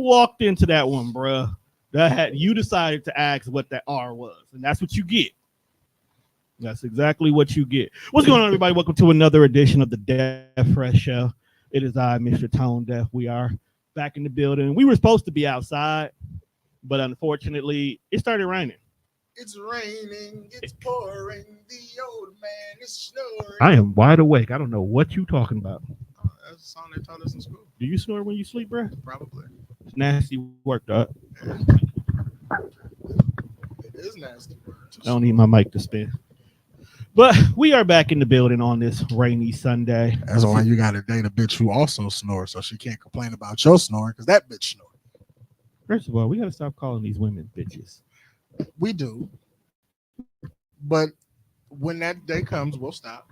walked into that one, bruh. You decided to ask what that R was, and that's what you get. That's exactly what you get. What's going on, everybody? Welcome to another edition of the Deaf Fresh Show. It is I, Mr. Tone Deaf. We are back in the building. We were supposed to be outside, but unfortunately, it started raining. It's raining, it's pouring, the old man is snoring. I am wide awake. I don't know what you're talking about. Oh, that's a song they taught us in school. Do you snore when you sleep, bro? Probably. It's nasty work, dog. It is nasty. I don't need my mic to spin. But we are back in the building on this rainy Sunday. That's why you got to date a bitch who also snores, so she can't complain about your snoring because that bitch snores. First of all, we got to stop calling these women bitches. We do. But when that day comes, we'll stop.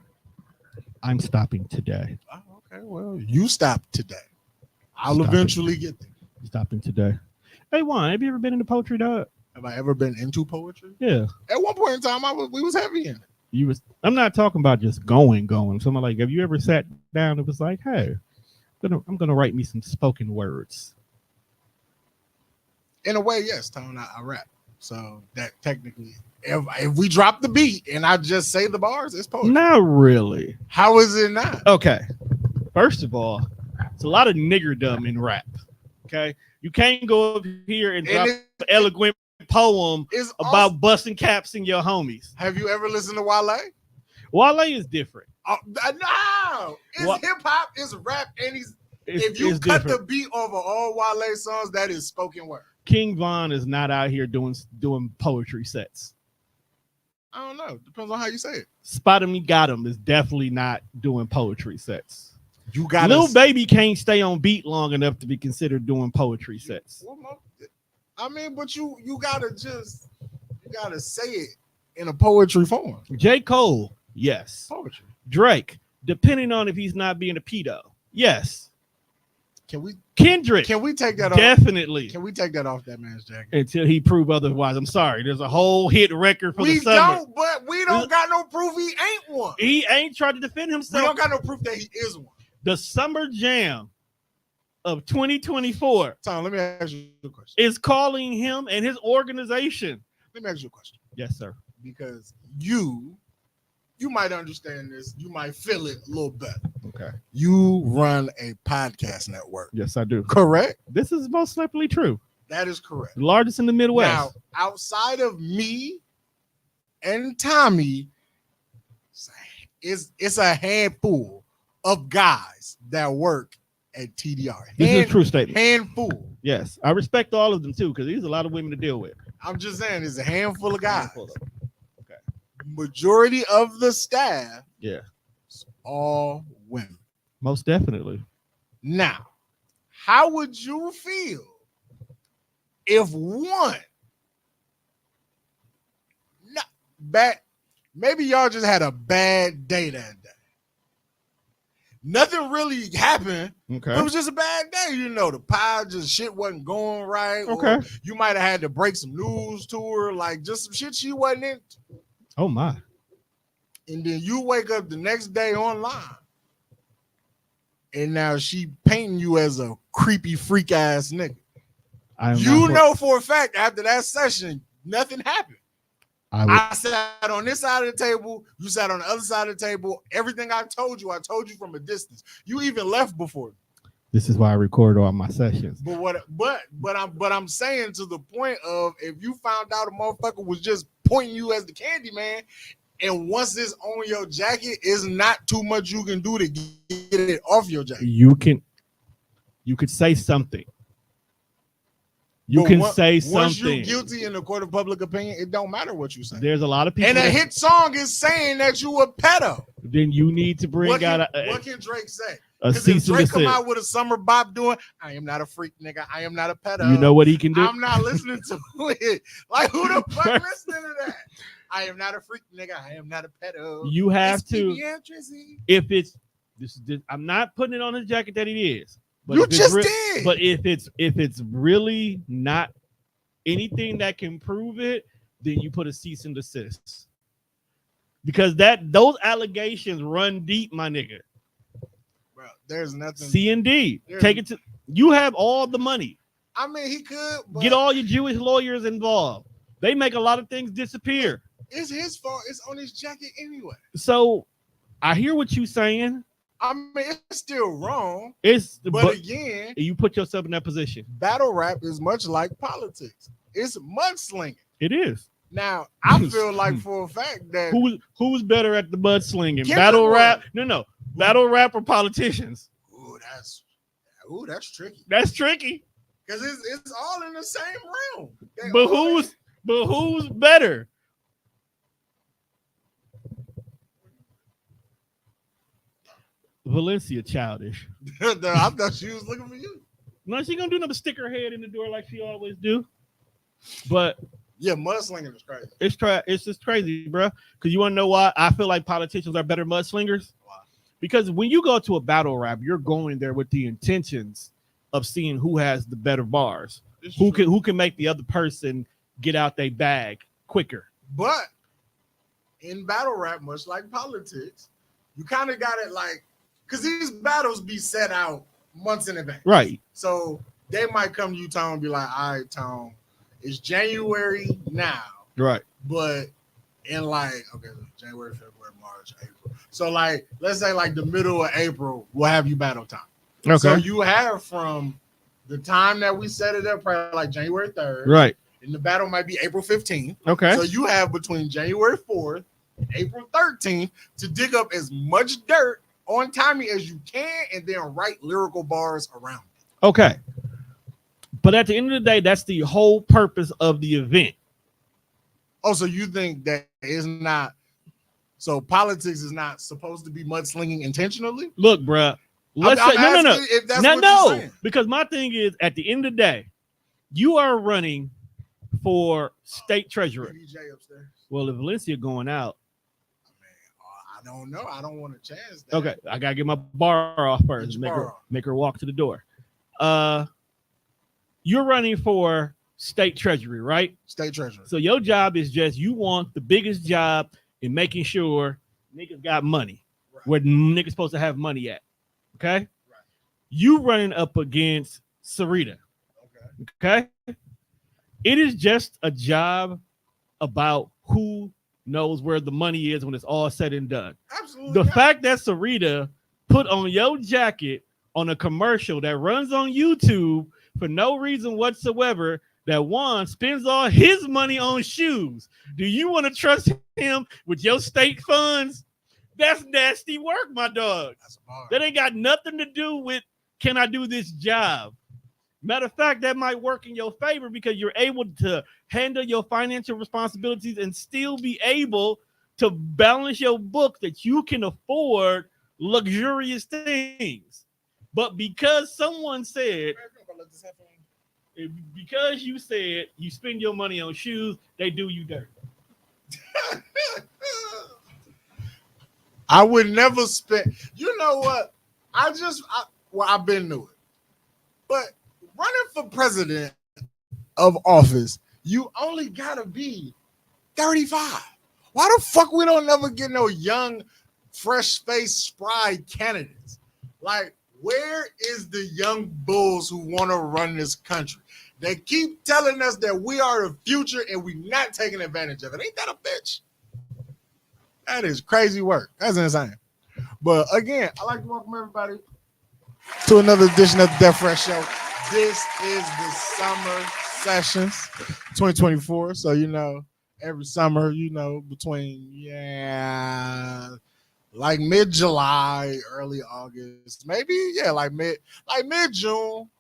I'm stopping today. Oh, okay, well, you stop today. I'll eventually get there. Stopping today. Hey, Juan, have you ever been into poetry, dog? Have I ever been into poetry? Yeah. At one point in time, we was heavy in it. I'm not talking about just going. Someone like, have you ever sat down and was like, hey, I'm gonna write me some spoken words? In a way, yes, Tone, I rap. So that technically, if we drop the beat and I just say the bars, it's poetry. Not really. How is it not? Okay. First of all, it's a lot of niggerdom in rap. Okay. You can't go up here and drop an eloquent poem about busting caps in your homies. Have you ever listened to Wale? Wale is different. No, it's hip hop, it's rap, and if you cut the beat over all Wale songs, that is spoken word. King Von is not out here doing poetry sets. I don't know. Depends on how you say it. Spot Me Got Him is definitely not doing poetry sets. You got Lil Baby can't stay on beat long enough to be considered doing poetry sets. I mean, but you gotta say it in a poetry form. J. Cole, yes. Poetry. Drake, depending on if he's not being a pedo, yes. Kendrick, can we take that off? Definitely. Can we take that off that man's jacket until he prove otherwise? I'm sorry. There's a whole hit record for the summer. We don't got no proof he ain't one. He ain't tried to defend himself. We don't got no proof that he is one. The Summer Jam of 2024. Tom, let me ask you a question. Is calling him and his organization. Let me ask you a question. Yes, sir. Because you might understand this. You might feel it a little better. Okay. You run a podcast network. Yes, I do. Correct? This is most likely true. That is correct. The largest in the Midwest. Now, outside of me and Tommy, it's a handful of guys that work at TDR. This is a true statement. Handful. Yes. I respect all of them, too, because there's a lot of women to deal with. I'm just saying, it's a handful of guys. Okay. Majority of the staff, yeah, all women. Most definitely. Now, how would you feel if maybe y'all just had a bad day that day? Nothing really happened. Okay. It was just a bad day. The pile shit wasn't going right. Okay. Or you might have had to break some news to her, like just some shit she wasn't into. Oh my. And then you wake up the next day online. And now she painting you as a creepy freak ass nigga. You know for a fact after that session, nothing happened. I sat on this side of the table. You sat on the other side of the table. Everything I told you from a distance. You even left before. This is why I record all my sessions. But I'm saying to the point of if you found out a motherfucker was just pointing you as the candy man, and once it's on your jacket, it's not too much you can do to get it off your jacket. You could say something. You can say something. Once you're guilty in the court of public opinion, it don't matter what you say. There's a lot of people. And a hit song is saying that you a pedo. Then you need to bring what can Drake say? Because if Drake come out with a summer bop doing, I am not a freak, nigga. I am not a pedo. You know what he can do? I'm not listening to it. Like, who the fuck listening to that? I am not a freak, nigga. I am not a pedo. You have to. If it's this, I'm not putting it on his jacket that it is. But you just did. But if it's really not anything that can prove it, then you put a cease and desist. Because those allegations run deep, my nigga. Bro, there's nothing. C and D. Take it to. You have all the money. I mean, he could. But Get all your Jewish lawyers involved. They make a lot of things disappear. It's his fault. It's on his jacket anyway. So I hear what you're saying. I mean, it's still wrong. But again, you put yourself in that position. Battle rap is much like politics. It's mudslinging. It is. Now, I feel like for a fact that who's better at the mudslinging? Battle rap? No. Battle rap or politicians? Ooh, that's tricky. That's tricky. Because it's all in the same realm. But who's better? Valencia childish. I thought she was looking for you. No, she gonna do another stick her head in the door like she always do. But yeah, mudslinging is crazy. It's just crazy, bro. Because you want to know why I feel like politicians are better mudslingers? Why? Because when you go to a battle rap, you're going there with the intentions of seeing who has the better bars, who can make the other person get out their bag quicker. But in battle rap, much like politics, you kind of got it like, because these battles be set out months in advance. Right. So they might come to you, Tom, and be like, all right, Tom, it's January now. Right. But in like, okay, January, February, March, April. So like, let's say like the middle of April, we'll have you battle time. Okay. So you have from the time that we set it up, probably like January 3rd. Right. And the battle might be April 15th. Okay. So you have between January 4th and April 13th to dig up as much dirt on Tommy as you can and then write lyrical bars around it. Okay. But at the end of the day, that's the whole purpose of the event. Oh, so you think that is not, so politics is not supposed to be mudslinging intentionally? Look, bruh. Let's say, no. If that's what you're saying. Because my thing is, at the end of the day, you are running for state treasurer. DJ upstairs. Well, if Valencia going out, I don't know. I don't want to chance that. Okay, I gotta get my bar off first. Make her walk to the door. You're running for state treasury, right? State treasury. So your job is just you want the biggest job in making sure niggas got money, right, where niggas supposed to have money at. Okay. Right. You running up against Sarita. Okay. It is just a job about who knows where the money is when it's all said and done. Absolutely. The fact that Sarita put on your jacket on a commercial that runs on YouTube for no reason whatsoever, that one spends all his money on shoes. Do you want to trust him with your state funds? That's nasty work, my dog. That ain't got nothing to do with, can I do this job? Matter of fact, that might work in your favor because you're able to handle your financial responsibilities and still be able to balance your book that you can afford luxurious things. But because someone said, because you said you spend your money on shoes, they do you dirty. I would never spend. You know what? I've been to it. But running for president of office, you only gotta be 35. Why the fuck we don't never get no young, fresh-faced, spry candidates? Like, where is the young bulls who want to run this country? They keep telling us that we are the future and we're not taking advantage of it. Ain't that a bitch? That is crazy work. That's insane. But again, I'd like to welcome everybody to another edition of the Death Fresh Show. This is the summer sessions 2024. So, every summer, between, like mid-July, early August, maybe, like mid-June,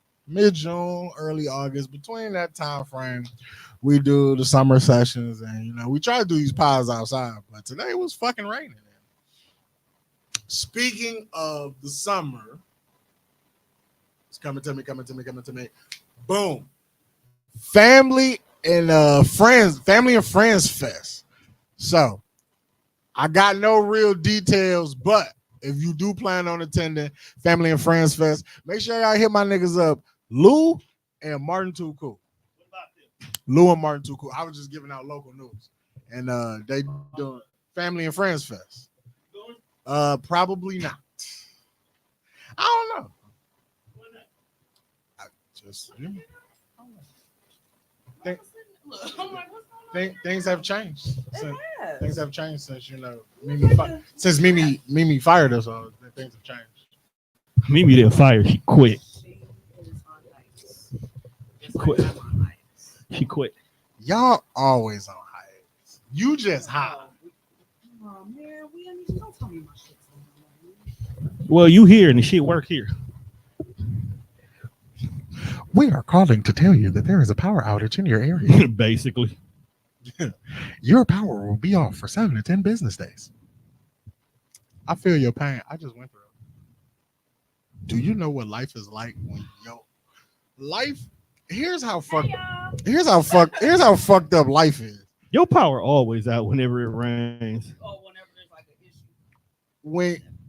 early August, between that time frame, we do the summer sessions, and we try to do these pods outside, but today it was fucking raining. Speaking of the summer, it's coming to me. Boom. Family and Friends Fest. So I got no real details, but if you do plan on attending Family and Friends Fest, make sure y'all hit my niggas up, Lou and Martin Too Cool. What about them? Lou and Martin Too Cool. I was just giving out local news, and they doing Family and Friends Fest. Probably not. I don't know. I'm like, what's going on? Things have changed. Things have changed since Mimi fired us. So things have changed. Mimi didn't fire. She quit. She is on ice. She quit. She quit. Y'all always on hiatus. You just high. Oh man, don't tell me my shit's on. Well, you here and the shit work here. We are calling to tell you that there is a power outage in your area. Basically. Your power will be off for 7 to 10 business days. I feel your pain. I just went through it. Do you know what life is like when life? Here's how fucked up life is. Your power always out whenever it rains. Oh, whenever there's like an issue.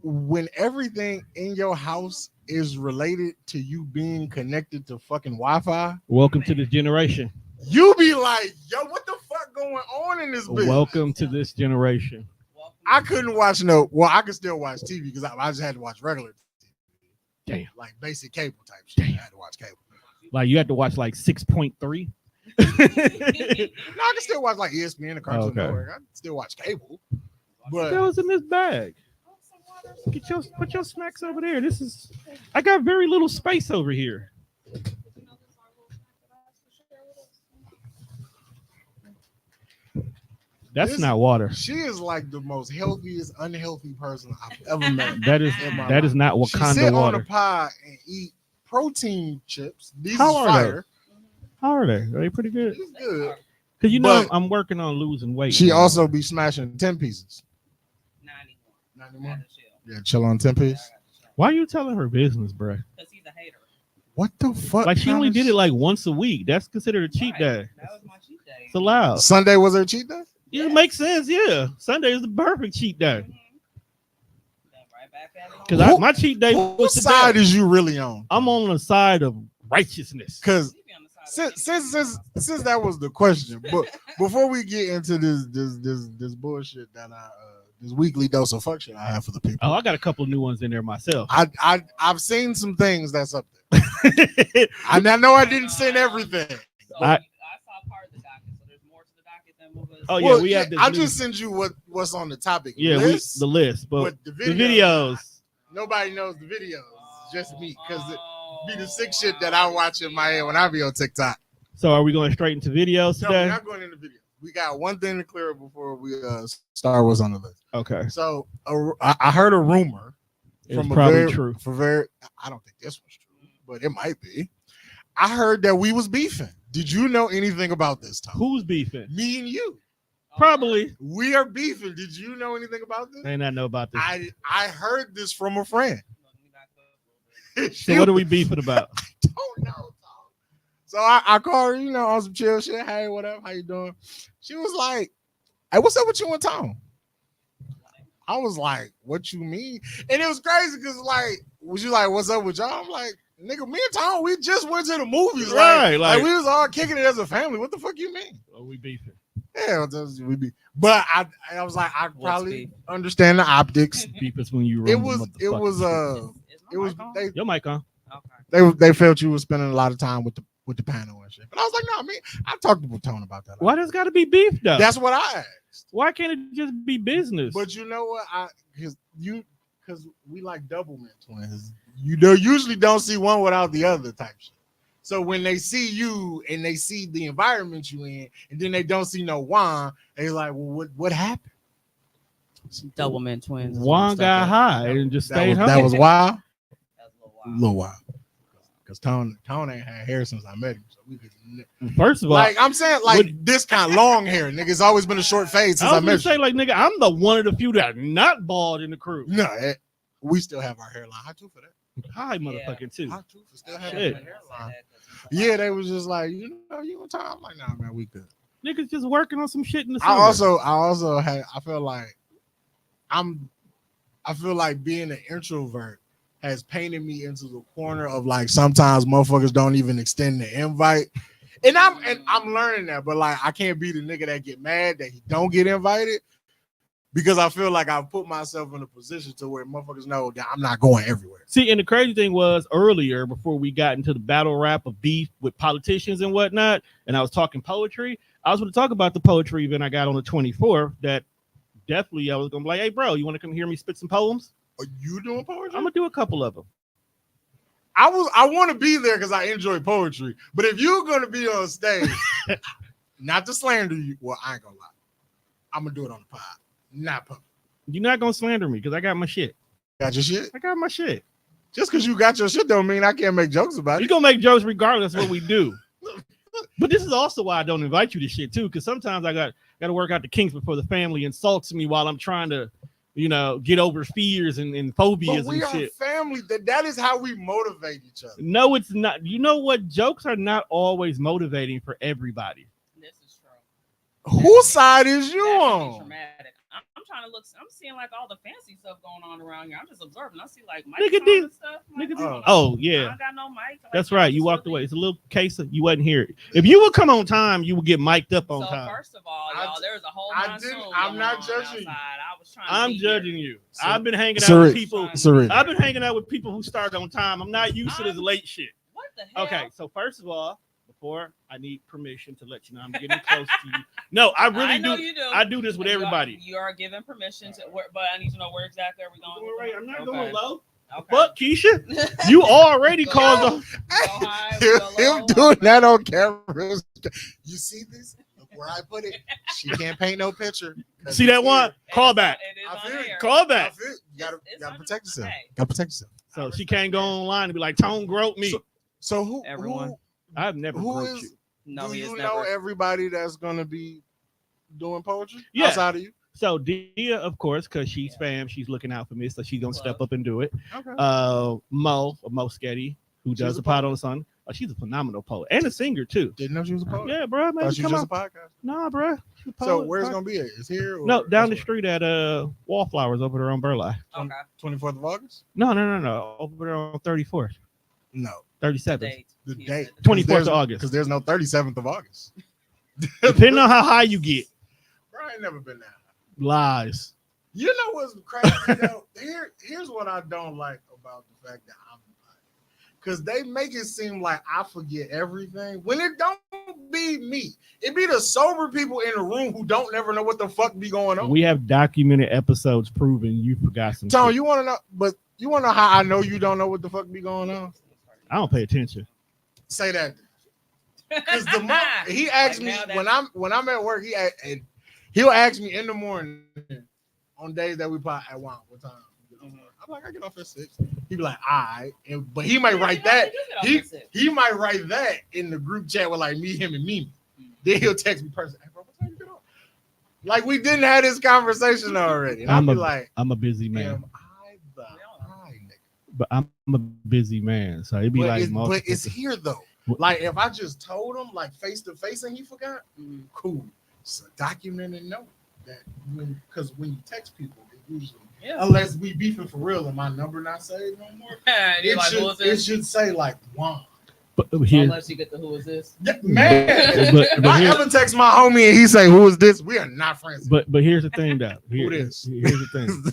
When everything in your house is related to you being connected to fucking Wi-Fi. Welcome to this generation. You be like, yo, what the fuck going on in this bitch? Welcome to this generation. I couldn't watch I could still watch TV because I just had to watch regular TV. Damn. Like basic cable type shit. Damn. I had to watch cable. Like you had to watch like 6.3. No, I can still watch like ESPN and Cartoon Network. I can still watch cable. But That was in this bag. Put your snacks over there. I got very little space over here. That's not water. She is like the most healthiest, unhealthy person I've ever met. That is not Wakanda she sit water. on a pie and eat protein chips. These How are are fire. How are they? Are they pretty good? It's good. Because you know But I'm working on losing weight. She also be smashing 10 pieces. 91. 91? Yeah, chill on 10 pieces. Why are you telling her business, bro? Because he's a hater. What the fuck? Like she only did it like once a week. That's considered a cheat day. That was my cheat day. It's allowed. Sunday was her cheat day? Yeah, it makes sense. Yeah, Sunday is the perfect cheat day. Right back at it. Because my cheat day What was side today. is you really on? I'm on the side of righteousness. Because You be on the side of since that was the question, but before we get into this bullshit that this weekly dose of fuck shit I have for the people. Oh, I got a couple new ones in there myself. I've seen some things that's up there. And I know I didn't send everything. So I I saw part of the docket, so there's more to the docket than what was. Oh, yeah, Well, we have this I new- just send you what's on the topic. Yeah, list, the list, but but the videos. Nobody knows the videos. Just me, because it be the sick shit that I watch in my head when I be on TikTok. So are we going straight into videos No, we're today? not going into video. We got one thing to clear up before we start what's on the list. Okay, So I heard a rumor it's from probably true. I don't think this was true, but it might be. I heard that we was beefing. Did you know anything about this, Tom? Who's beefing? Me and you. Probably. We are beefing. Did you know anything about this? They not know about this. I heard this from a friend. So what are we beefing about? Don't know, Tom. So I called her, on some chill shit. Hey, what up? How you doing? She was like, hey, what's up with you and Tom? I was like, what you mean? And it was crazy because was you like, what's up with y'all? I'm like, nigga, me and Tom, we just went to the movies. Right, like we was all kicking it as a family. What the fuck you mean? Are we beefing? Yeah, we be. But I was like, I probably understand the optics. Beef is when you It run was your mic on. they felt you were spending a lot of time with the panel and shit. But I was like, no, I talked to Tone about that. Why does it got to be beef though? That's what I asked. Why can't it just be business? But you know what? Because we like double mint twins. You usually don't see one without the other type shit. So when they see you and they see the environment you in, and then they don't see no Juan, they like, well, what happened? Double mint twins. Juan got high and just stayed home. That was wild. That was A little wild. Because Tone ain't had hair since I met him. So we could. First of all, Like I'm saying, this kind of long hair, nigga. It's always been a short fade since I I was met gonna you. say, like, nigga, I'm the one of the few that are not bald in the crew. No, we still have our hairline. High two for that. High motherfucking too. High two for still have Shit. our hairline. Yeah, they was just like, you and Tom. I'm like, nah, man, we good. Niggas just working on some shit in the I summer. also had. I feel like being an introvert has painted me into the corner of like sometimes motherfuckers don't even extend the invite, and I'm learning that. But like, I can't be the nigga that get mad that he don't get invited because I feel like I've put myself in a position to where motherfuckers know that I'm not going everywhere. See, and the crazy thing was earlier, before we got into the battle rap of beef with politicians and whatnot, and I was talking poetry, I was going to talk about the poetry event I got on the 24th. That definitely I was going to be like, hey, bro, you want to come hear me spit some poems? Are you doing poetry? I'm going to do a couple of them. I want to be there because I enjoy poetry. But if you're going to be on stage, not to slander you, well, I ain't going to lie. I'm going to do it on the pod, not public. You're not going to slander me because I got my shit. Got your shit? I got my shit. Just because you got your shit don't mean I can't make jokes about it. You're going to make jokes regardless of what we do. But this is also why I don't invite you to shit too, because sometimes I got to work out the kinks before the family insults me while I'm trying to, get over fears and phobias but we and are shit. Family. That is how we motivate each other. No, it's not. You know what? Jokes are not always motivating for everybody. This is true. Whose side is you That can be on? traumatic. I'm trying to look. I'm seeing like all the fancy stuff going on around here. I'm just observing. I see like mics Look at on this. and stuff. Like, Look at oh, this. Oh I yeah, don't got no mic. Like, that's right. You just walked really- away. It's a little case of you wasn't here. If you would come on time, you would get mic'd up on So time. first of all, I y'all, d- there's a whole I monsoon didn't- I'm going not on judging you. outside. I was trying to I'm be judging here. you. So- I've been hanging out Sorry. with people. Sorry. I've been hanging out with people who start on time. I'm not used to this late shit. What the hell? Okay, so first of all, before I need permission to let you know I'm getting close to you. No, I really know do. you do. I do this with And everybody. You are given permission to work, but I need to know where exactly are we going? with Right, that? I'm not Okay. going low. Okay. Fuck Keisha, you already caused a. Go high, we go Him low. doing that on camera. You see this? Look where I put it. She can't paint no picture. See that one? It Call is back. It is I on feel it. air. Call back. You gotta It's protect yourself. hey. Gotta protect yourself. So she can't go online and be like, Tone groped me. So who? Everyone. I've never Who groped is? you. No, Do he is you never. know everybody that's gonna be doing poetry Yeah. outside of you? So Dia, of course, because she's fam, she's looking out for me, so she's gonna step up and do it. Okay. Mo Sketty, who does a the pod poet. on the sun. Oh, she's a phenomenal poet and a singer too. Didn't know she was a poet. Yeah, bro, man, Thought she was come just on. a podcast. Nah, bro. She's a So poet, where's it bro. gonna be at? It's here? Or No, down the elsewhere? street at Wallflowers over there on Burleigh. Okay. 24th of August? No, over there on 34th, No. 37th. Date. The He date. said. 24th of August. Because there's no 37th of August. Depending on how high you get. Bro, I ain't never been there. Lies. You know what's crazy though? Here's what I don't like about the fact that I'm because they make it seem like I forget everything when it don't be me. It be the sober people in the room who don't never know what the fuck be going on. We have documented episodes proving you forgot some Tone, shit. you want to know? But you want to know how I know you don't know what the fuck be going on? I don't pay attention. Say that. Because he asked me when I'm at work. He'll ask me in the morning on days that we pot at what time. I'm like, I get off at 6. He be like, all right, but he might write that. He might write that in the group chat with like me, him, and Mimi. Then he'll text me personally. Hey, bro, what time you get off? Like we didn't have this conversation already. And I'm a busy man. am I the high nigga? But I'm a busy man, so it'd be But it's here though. Like if I just told him like face to face and he forgot, cool. So document and note that because when you text people, it usually unless we beefing for real and my number not saved no more, it should say like Juan. But here, Unless you get the who is this? Yeah, man, but if I here- ever text my homie and he say who is this, we are not friends. but here's the thing, though. Who this? Here's the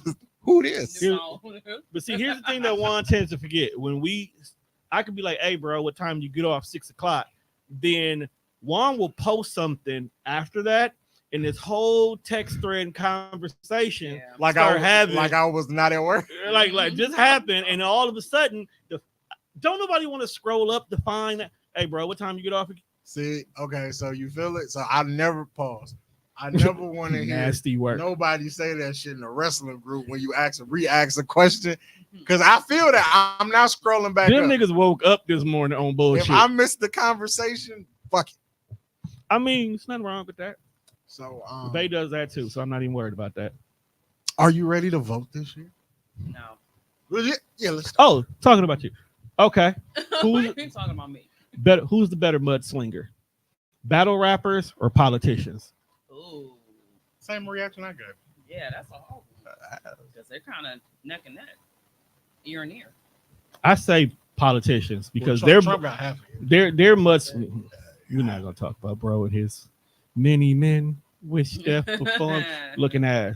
thing. Who this? Here- But see, here's the thing that Juan tends to forget. I could be like, "Hey, bro, what time you get off? 6 o'clock?" Then Juan will post something after that, and this whole text thread and conversation Like I was not at work. like just happened, and all of a sudden, don't nobody want to scroll up to find that. Hey, bro, what time you get off? See, okay, so you feel it. So I never pause. I never want to hear Nasty work. nobody say that shit in a wrestling group when you re-ask a question. Because I feel that I'm not scrolling back Them up. niggas woke up this morning on bullshit. If I missed the conversation, fuck it. I mean, it's nothing wrong with that. So Bay does that too, so I'm not even worried about that. are you ready to vote this year? No. Yeah, let's Oh, talking about you. Okay. Why are you talking about me? Who's the better mudslinger? Battle rappers or politicians? Ooh. same reaction I got. Yeah, that's a hard one. Because they're kind of neck and neck. Ear and ear. I say politicians because Trump got half of it. they're muds. We're not gonna talk about bro and his many men wish death before him looking ass.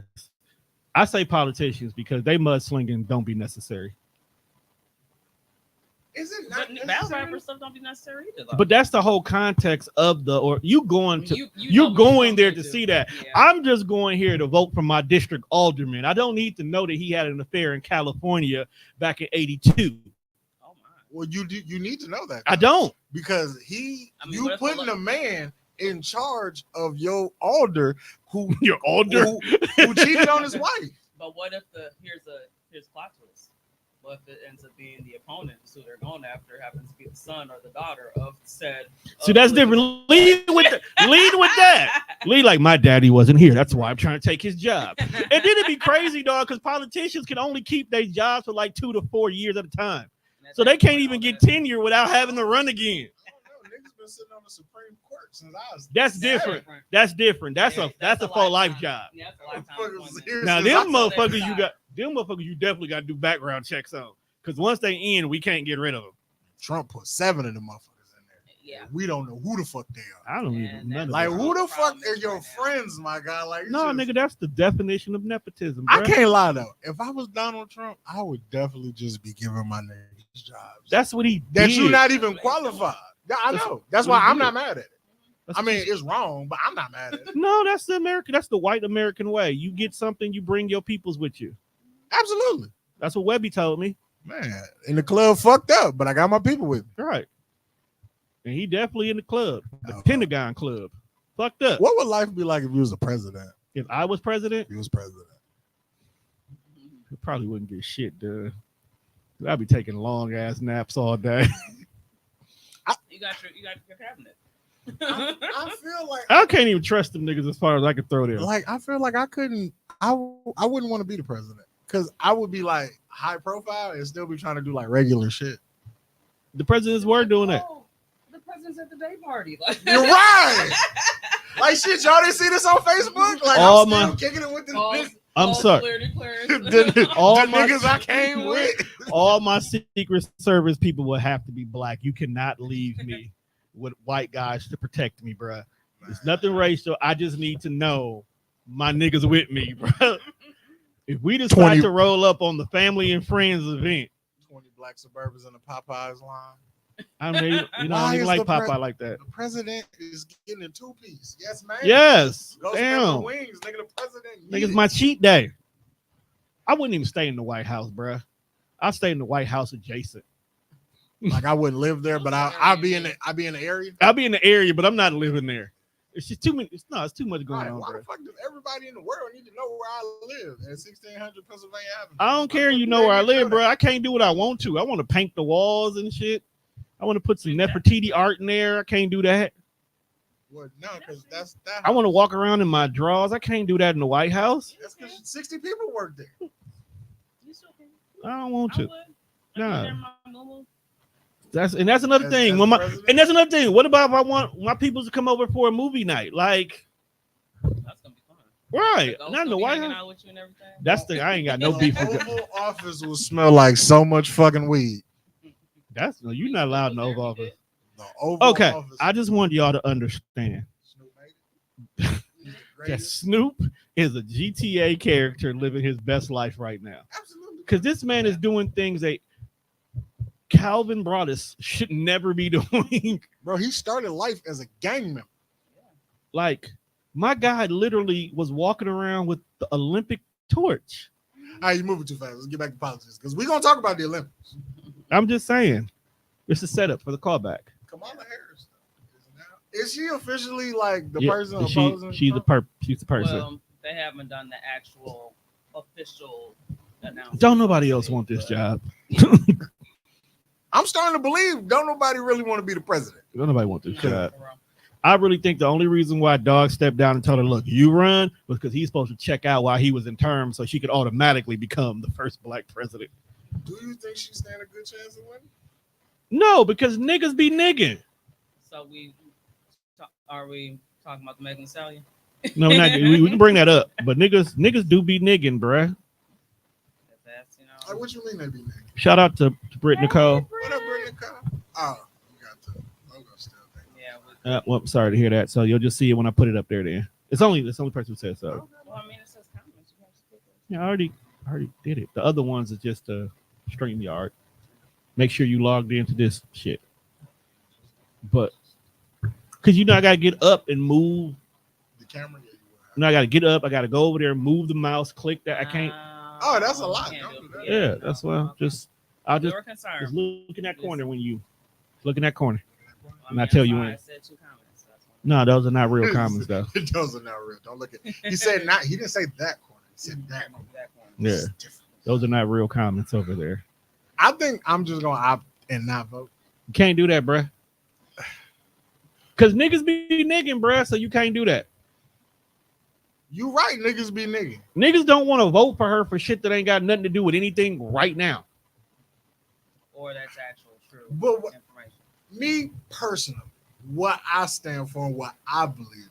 I say politicians because they mudslinging don't be necessary. Is it not? But battle rapper stuff don't be necessary either. Though. But that's the whole context of the, or you going to, you are going there to do. see that. Yeah. I'm just going here to vote for my district alderman. I don't need to know that he had an affair in California back in '82. Oh my. Well, you need to know that. I don't. Because you putting a man in charge of your alder who Your alder who cheated on his wife. But what if here's plot twist? What if it ends up being the opponent who they're going after happens to be the son or the daughter of said? See, that's different. Lead with that. Lead like my daddy wasn't here. That's why I'm trying to take his job. And then it'd be crazy, dog, because politicians can only keep their jobs for like 2 to 4 years at a time. So they can't even get tenure without having to run again. Niggas been sitting on the Supreme Court since I was. That's different. That's different. That's a full life job. Yeah, that's a lifetime. Now them motherfuckers you definitely got to do background checks on, because once they end, we can't get rid of them. Trump put 7 of them motherfuckers in there. Yeah, we don't know who the fuck they are. I don't even know. Like who the fuck are your friends, my guy? Like no, nigga, that's the definition of nepotism. I can't lie though. If I was Donald Trump, I would definitely just be giving my niggas jobs. That's what he did. That you're not even qualified. Yeah, I know. That's why I'm not mad at it. I mean, it's wrong, but I'm not mad at it. No, that's the American. That's the white American way. You get something, you bring your peoples with you. Absolutely. That's what Webby told me. Man, in the club fucked up, but I got my people with me. Right. And he definitely in the club, the Pentagon Club. Fucked up. What would life be like if you was a president? If I was president? If you was president. It probably wouldn't get shit done. I'd be taking long ass naps all day. You got your cabinet. I feel like I can't even trust them niggas as far as I can throw them. Like I feel like I couldn't. I wouldn't want to be the president because I would be like high profile and still be trying to do like regular shit. The presidents were doing that. The president's at the day party. Like, you're right. Like shit, y'all didn't see this on Facebook. Like I'm still kicking it with this. I'm sorry. All the niggas I came with. All my Secret Service people will have to be black. You cannot leave me with white guys to protect me, bro. It's nothing racial. I just need to know my niggas with me, bro. If we decide to roll up on the family and friends event, 20 black Suburbans in the Popeyes line. I mean, you know, I don't even like Popeye like that. The president is getting a 2-piece. Yes, man. Yes. Go damn. The wings, nigga. The president. Nigga's my cheat day. I wouldn't even stay in the White House, bro. I'd stay in the White House adjacent. Like I wouldn't live there, but I'd be in the area. I'll be in the area, but I'm not living there. It's just too many. It's too much going on. Why bro. the fuck does everybody in the world need to know where I live at 1600 Pennsylvania Avenue? I don't care. You know where I live, bro. I can't do what I want to. I want to paint the walls and shit. I want to put some Nefertiti art in there. I can't do that. Well, no, because that's that. I want to walk around in my drawers. I can't do that in the White House. That's because 60 people work there. I don't want to. Nah. That's another thing. That's another thing. What about if I want my people to come over for a movie night? Like, that's gonna be fun. Right. Not in the White House. With you and everything. That's the I ain't got no beef with that. The Oval Office will smell like so much fucking weed. That's you're not allowed in the Oval Office. The Oval Office. I just want y'all to understand. that Snoop is a GTA character living his best life right now. Absolutely. Because this man is doing things that Calvin Broadus should never be doing. Bro, he started life as a gang member. Like, my guy literally was walking around with the Olympic torch. All right, you're moving too fast. Let's get back to politics because we're going to talk about the Olympics. I'm just saying. It's a setup for the callback. Kamala Harris. Is she officially like the person opposing? She's the person. Well, they haven't done the actual official announcement. Don't nobody else want this job. I'm starting to believe don't nobody really want to be the president. Don't nobody want this job. I really think the only reason why Dog stepped down and told her, look, you run, was because he's supposed to check out while he was in term so she could automatically become the first black president. Do you think she stand a good chance of winning? No, because niggas be nigging. So are we talking about the Megan Thee Stallion? No, we're not, we can bring that up, but niggas do be nigging, bruh. That's, you know. Like, what you mean they be nigging? Shout out to Britt Nicole. What up, Britt Nicole? Oh, you got the logo still. Yeah. Well, I'm sorry to hear that. So you'll just see it when I put it up there. Then it's only person who says so. Well, I mean, it says comments. Yeah, I already did it. The other ones is just a StreamYard. make sure you logged into this shit. But because I gotta get up and move The camera. I gotta get up. I gotta go over there, move the mouse, click that. I can't. Oh, that's a lot. Can't do it. Yeah, that's why. I'll just concerned. look in that corner when you look in that corner. I And I tell you when. I said 2 comments. No, those are not real comments though. Those are not real. Don't look at. He said not. He didn't say that corner. He said that corner. Yeah, those are not real comments over there. I think I'm just gonna opt and not vote. You can't do that, bruh. Cause niggas be nigging, bruh. So you can't do that. You right, niggas be nigging. Niggas don't want to vote for her for shit that ain't got nothing to do with anything right now. Or that's actual true But information. Me personally, what I stand for and what I believe in.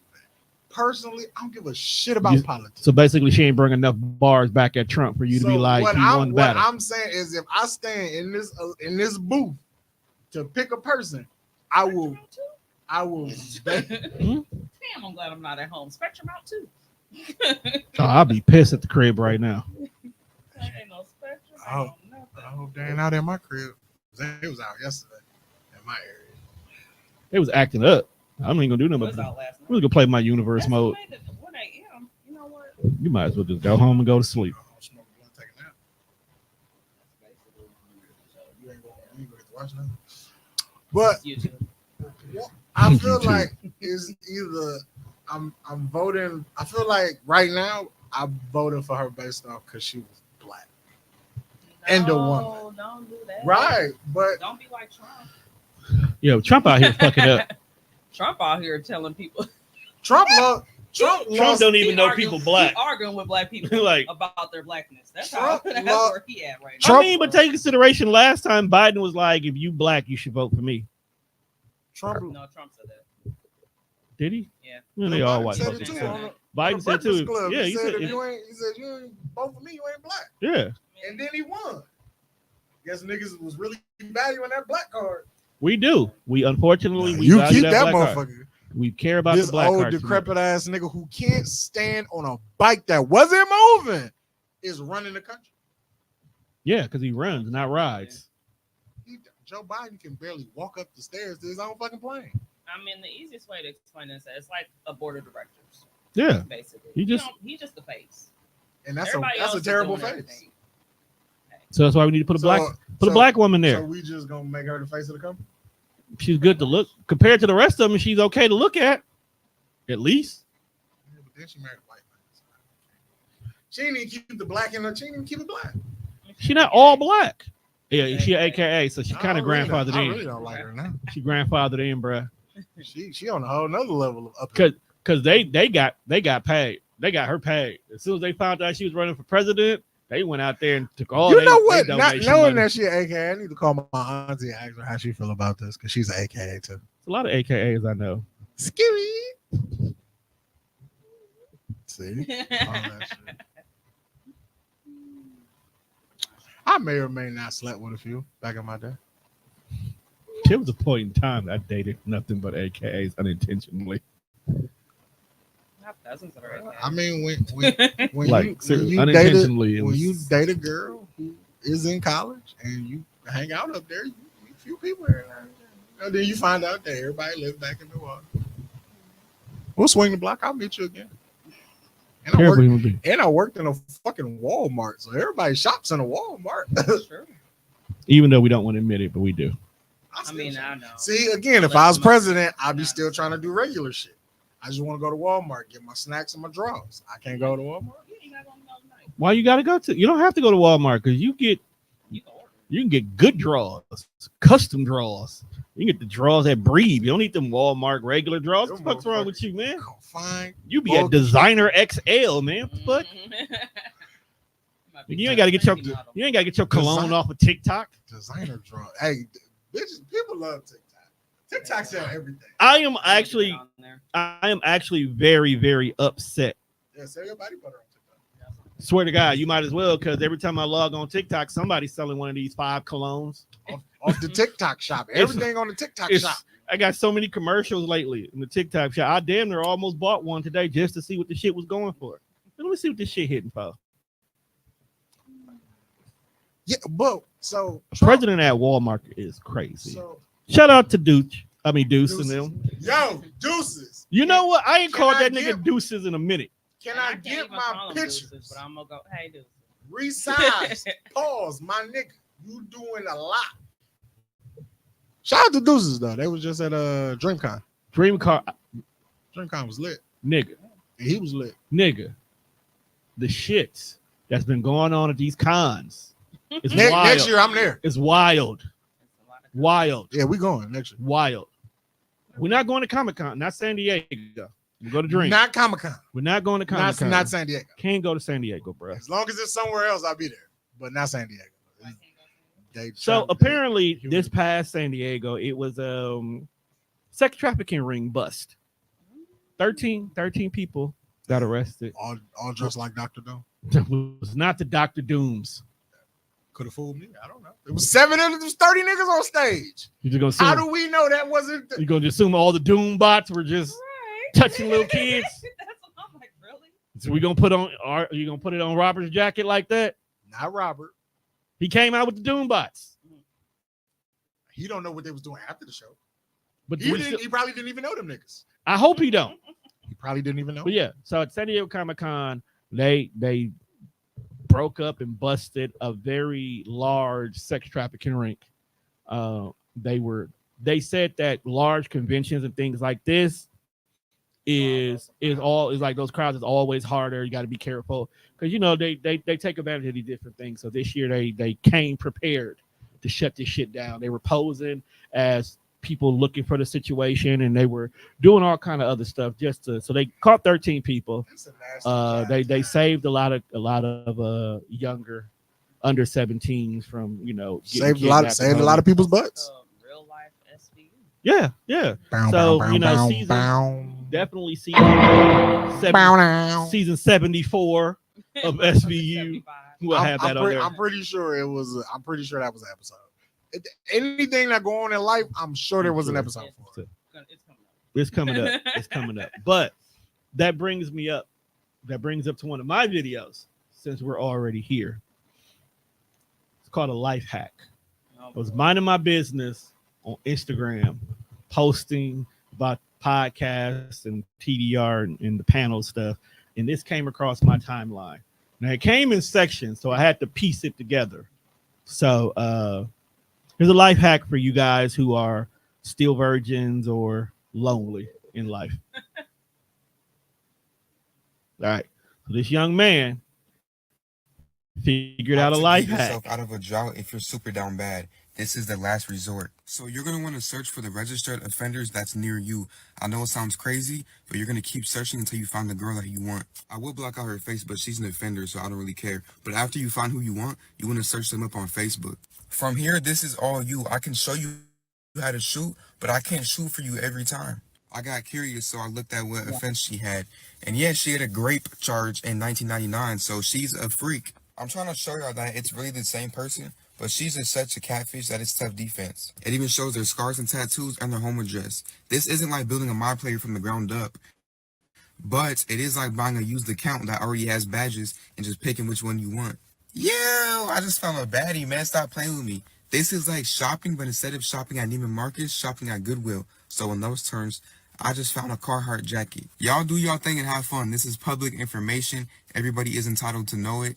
Personally, I don't give a shit about politics. So basically, she ain't bring enough bars back at Trump for you to be like, he won the battle. What I'm saying is, if I stand in this booth to pick a person, I will. Damn, I'm glad I'm not at home. Spectrum out too. Oh, I'll be pissed at the crib right now. Ain't no Spectrum. I hope they ain't out in my crib. It was out yesterday in my area. They was acting up. I'm not even gonna do nothing. We're gonna play my universe mode. 1 a.m. You know what? You might as well just go home and go to sleep. You ain't gonna get to watch nothing. But I feel like it's either I'm voting. I feel like right now I'm voting for her based off because she was black and a woman. Don't do that. Right, but don't be like Trump. Yo, Trump out here fucking up. Trump out here telling people. Trump don't even know people black. Arguing with black people like about their blackness. That's where he at right now. I mean, but take consideration. Last time Biden was like, "If you black, you should vote for me." Trump said that. Did he? Yeah. Well, they all white folks. Biden said too. Club. Yeah, he said you ain't vote for me, you ain't black. Yeah. And then he won. Guess niggas was really valuing that black card. We do. We unfortunately we you keep that motherfucker. Card. We care about this the black old card decrepit ass nigga who can't stand on a bike that wasn't moving is running the country. Yeah, because he runs, not rides. Joe Biden can barely walk up the stairs to his own fucking plane. I mean, the easiest way to explain this is it's like a board of directors. Yeah, basically. He's just the face, and that's a terrible face. So that's why we need to put a black woman there. So we just gonna make her the face of the company. She's good to look compared to the rest of them. She's okay to look at least. Yeah, but then she married a white man. She didn't even keep the black in her. She didn't even keep it black. She not all black. Yeah, she AKA, so she kind of grandfathered in. I really don't like her now. She grandfathered in, bruh. She on a whole nother level of up. Because they got paid. They got her paid. As soon as they found out she was running for president, they went out there and took all. You know what? Not knowing that she an AKA, I need to call my auntie and ask her how she feel about this because she's an AKA too. It's a lot of AKAs I know. Skitty. See, all that shit. I may or may not slept with a few back in my day. There was a point in time I dated nothing but AKAs unintentionally. I mean, when like you unintentionally, when you date a girl who is in college and you hang out up there, you meet a few people here and then you find out that everybody lives back in Milwaukee. We'll swing the block. I'll meet you again. And I worked in a fucking Walmart, so everybody shops in a Walmart. Sure. Even though we don't want to admit it, but we do. I know. See, again, if I was president, I'd be still trying to do regular shit. I just want to go to Walmart, get my snacks and my drawers. I can't go to Walmart. Why you gotta go to? You don't have to go to Walmart because you can get good drawers, custom drawers. You can get the drawers that breathe. You don't need them Walmart regular drawers. What the fuck's wrong with you, man? Fine. You be a designer XL, man. What the fuck? You ain't gotta get your cologne off of TikTok. Designer draw. Hey, bitches, people love TikTok. TikTok sell everything. I am actually very, very upset. Yeah, sell your body butter on TikTok. Swear to God, you might as well, because every time I log on TikTok, somebody's selling one of these 5 colognes. Off the TikTok shop. Everything on the TikTok shop. I got so many commercials lately in the TikTok shop. I damn near almost bought one today just to see what the shit was going for. Let me see what this shit hitting for. Yeah, but so President at Walmart is crazy. So, shout out to Deuce and them. Yo, Deuces. You know what? I ain't called that get, nigga Deuces in a minute. Can I get my pictures? Deuces, but I'm gonna go, hey, Deuces. Resize. Pause, my nigga. You doing a lot. Shout out to Deuces though. They was just at DreamCon. DreamCon was lit. Nigga. He was lit. Nigga. The shit that's been going on at these cons. It's wild. Next year I'm there. It's wild. Wild. Yeah, we going next year. Wild. We're not going to Comic-Con, not San Diego. We go to Dream. Not Comic-Con. We're not going to Comic-Con. Not San Diego. Can't go to San Diego, bro. As long as it's somewhere else, I'll be there. But not San Diego. So apparently this past San Diego, it was sex trafficking ring bust. 13 people got arrested. All dressed like Dr. Doom. It was not the Dr. Dooms. Could have fooled me. I don't know. It was 7 of them. There was 30 niggas on stage. You just gonna How do we know that wasn't? You're gonna assume all the Doom bots were just touching little kids? That's what I'm like, really? So we gonna put on? Are you gonna put it on Robert's jacket like that? Not Robert. He came out with the Doom bots. He don't know what they was doing after the show. But he probably didn't even know them niggas. I hope he don't. He probably didn't even know. But yeah, so at San Diego Comic-Con, they broke up and busted a very large sex trafficking ring. They said that large conventions and things like this is like those crowds is always harder. You got to be careful because they take advantage of these different things. So this year they came prepared to shut this shit down. They were posing as people looking for the situation, and they were doing all kind of other stuff so they caught 13 people. They saved a lot of younger under 17s from saved a lot of people's butts. Real life SVU. Yeah. Definitely season 74 of SVU. We'll have that on there. I'm pretty sure that was an episode. Anything that go on in life, I'm sure there was an episode for it. It's coming up. But that brings up to one of my videos since we're already here. It's called a life hack. I was minding my business on Instagram, posting about podcasts and TDR and the panel stuff, and this came across my timeline. Now it came in sections, so I had to piece it together. So here's a life hack for you guys who are still virgins or lonely in life. All right. So this young man figured out a life hack. Out of a drought if you're super down bad. This is the last resort. So you're going to want to search for the registered offenders that's near you. I know it sounds crazy, but you're going to keep searching until you find the girl that you want. I will block out her face, but she's an offender, so I don't really care. But after you find who you want to search them up on Facebook. From here, this is all you. I can show you how to shoot, but I can't shoot for you every time. I got curious, so I looked at what offense she had. And yeah, she had a grape charge in 1999, so she's a freak. I'm trying to show y'all that it's really the same person, but she's just such a catfish that it's tough defense. It even shows their scars and tattoos and their home address. This isn't like building a mod player from the ground up, but it is like buying a used account that already has badges and just picking which one you want. Yo, I just found a baddie, man. Stop playing with me. This is like shopping, but instead of shopping at Neiman Marcus, shopping at Goodwill. So in those terms, I just found a Carhartt jacket. Y'all do y'all thing and have fun. This is public information. Everybody is entitled to know it.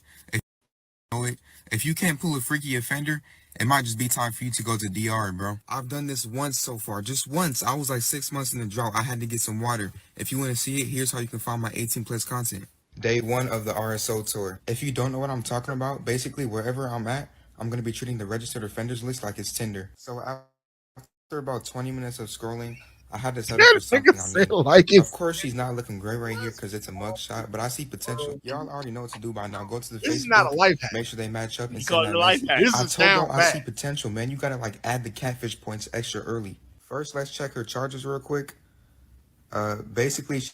If you can't pull a freaky offender, it might just be time for you to go to DR, bro. I've done this once so far, just once. I was like 6 months in the drought. I had to get some water. If you want to see it, here's how you can find my 18+ content. Day 1 of the RSO tour. If you don't know what I'm talking about, basically wherever I'm at, I'm going to be treating the registered offenders list like it's Tinder. So after about 20 minutes of scrolling, I had to settle for something I knew. Of course, she's not looking great right here because it's a mug shot, but I see potential. Y'all already know what to do by now. Go to the This Facebook, is not a life hack. make sure they match up and You call send it that a life message. hack. This I is told down y'all I bad. see potential, man. You gotta like add the catfish points extra early. First, let's check her charges real quick. Basically, she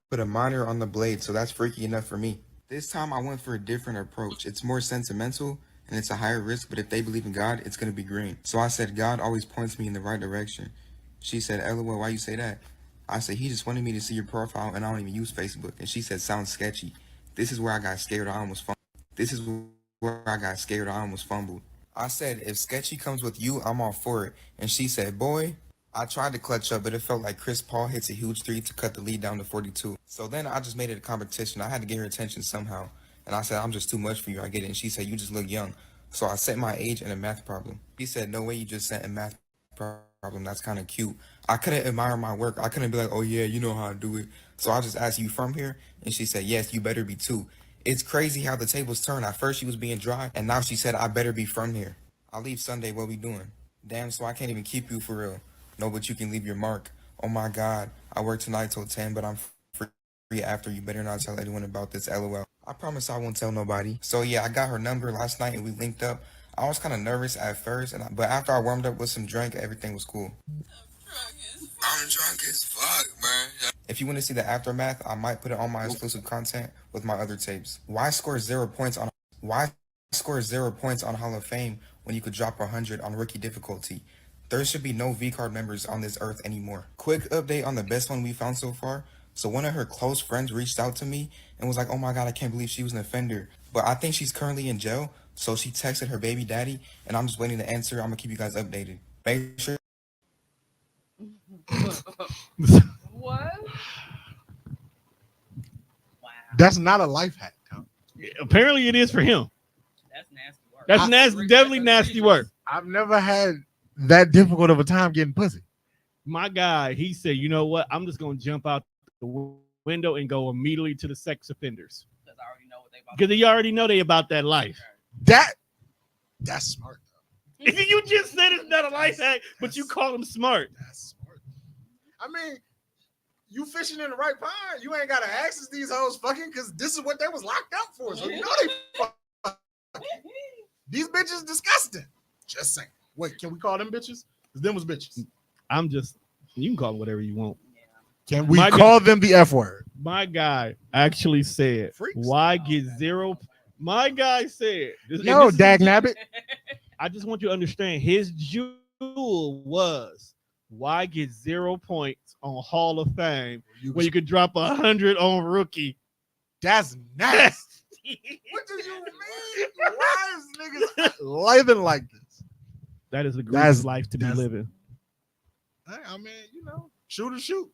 put a minor on the blade, so that's freaky enough for me. This time, I went for a different approach. It's more sentimental, and it's a higher risk, but if they believe in God, it's gonna be green. So I said, God always points me in the right direction. She said, LOL, why you say that? I said, he just wanted me to see your profile, and I don't even use Facebook. And she said, sounds sketchy. This is where I got scared. I almost fumbled. I said, if sketchy comes with you, I'm all for it. And she said, boy. I tried to clutch up, but it felt like Chris Paul hits a huge three to cut the lead down to 42. So then I just made it a competition. I had to get her attention somehow. And I said, I'm just too much for you. I get it. And she said, you just look young. So I set my age and a math problem. She said, no way you just set a math problem. That's kind of cute. I couldn't admire my work. I couldn't be like, oh yeah, you know how I do it. So I just asked, you from here? And she said, yes, you better be too. It's crazy how the tables turn. At first she was being dry, and now she said, I better be from here. I leave Sunday, what we doing? Damn, so I can't even keep you for real. No, but you can leave your mark. Oh my God, I work tonight till 10, but I'm free after. You better not tell anyone about this, LOL. I promise I won't tell nobody. So yeah, I got her number last night and we linked up. I was kind of nervous at first, but after I warmed up with some drink, everything was cool. I'm drunk as fuck, man. If you want to see the aftermath, I might put it on my exclusive content with my other tapes. Why score 0 points on Hall of Fame when you could drop 100 on rookie difficulty? There should be no V-card members on this earth anymore. Quick update on the best one we found so far. So one of her close friends reached out to me and was like, oh my God, I can't believe she was an offender. But I think she's currently in jail. So she texted her baby daddy and I'm just waiting to answer. I'm gonna keep you guys updated. Make sure. What? Wow. That's not a life hack. Tom. Apparently, it is for him. That's nasty work. That's nasty, definitely nasty work. I've never had that difficult of a time getting pussy. My guy, he said, you know what? I'm just gonna jump out the window and go immediately to the sex offenders Because I already know what they about. because they already know they about that life. That's smart though. You just said it's not a life hack, but you call them smart. That's smart. I mean, you fishing in the right pond. You ain't gotta access these hoes fucking because this is what they was locked up for. So you know they fucking. These bitches disgusting. Just saying. Wait, can we call them bitches? Because them was bitches. You can call them whatever you want. Can we call them the F word? My guy actually said, Freaks. why get 0? My guy said, No, dag nabbit. I just want you to understand his jewel was why get 0 points on Hall of Fame when you could drop 100 on rookie. That's nasty. What do you mean? Why is niggas living like this? That is a great life to be living. I mean, shoot or shoot.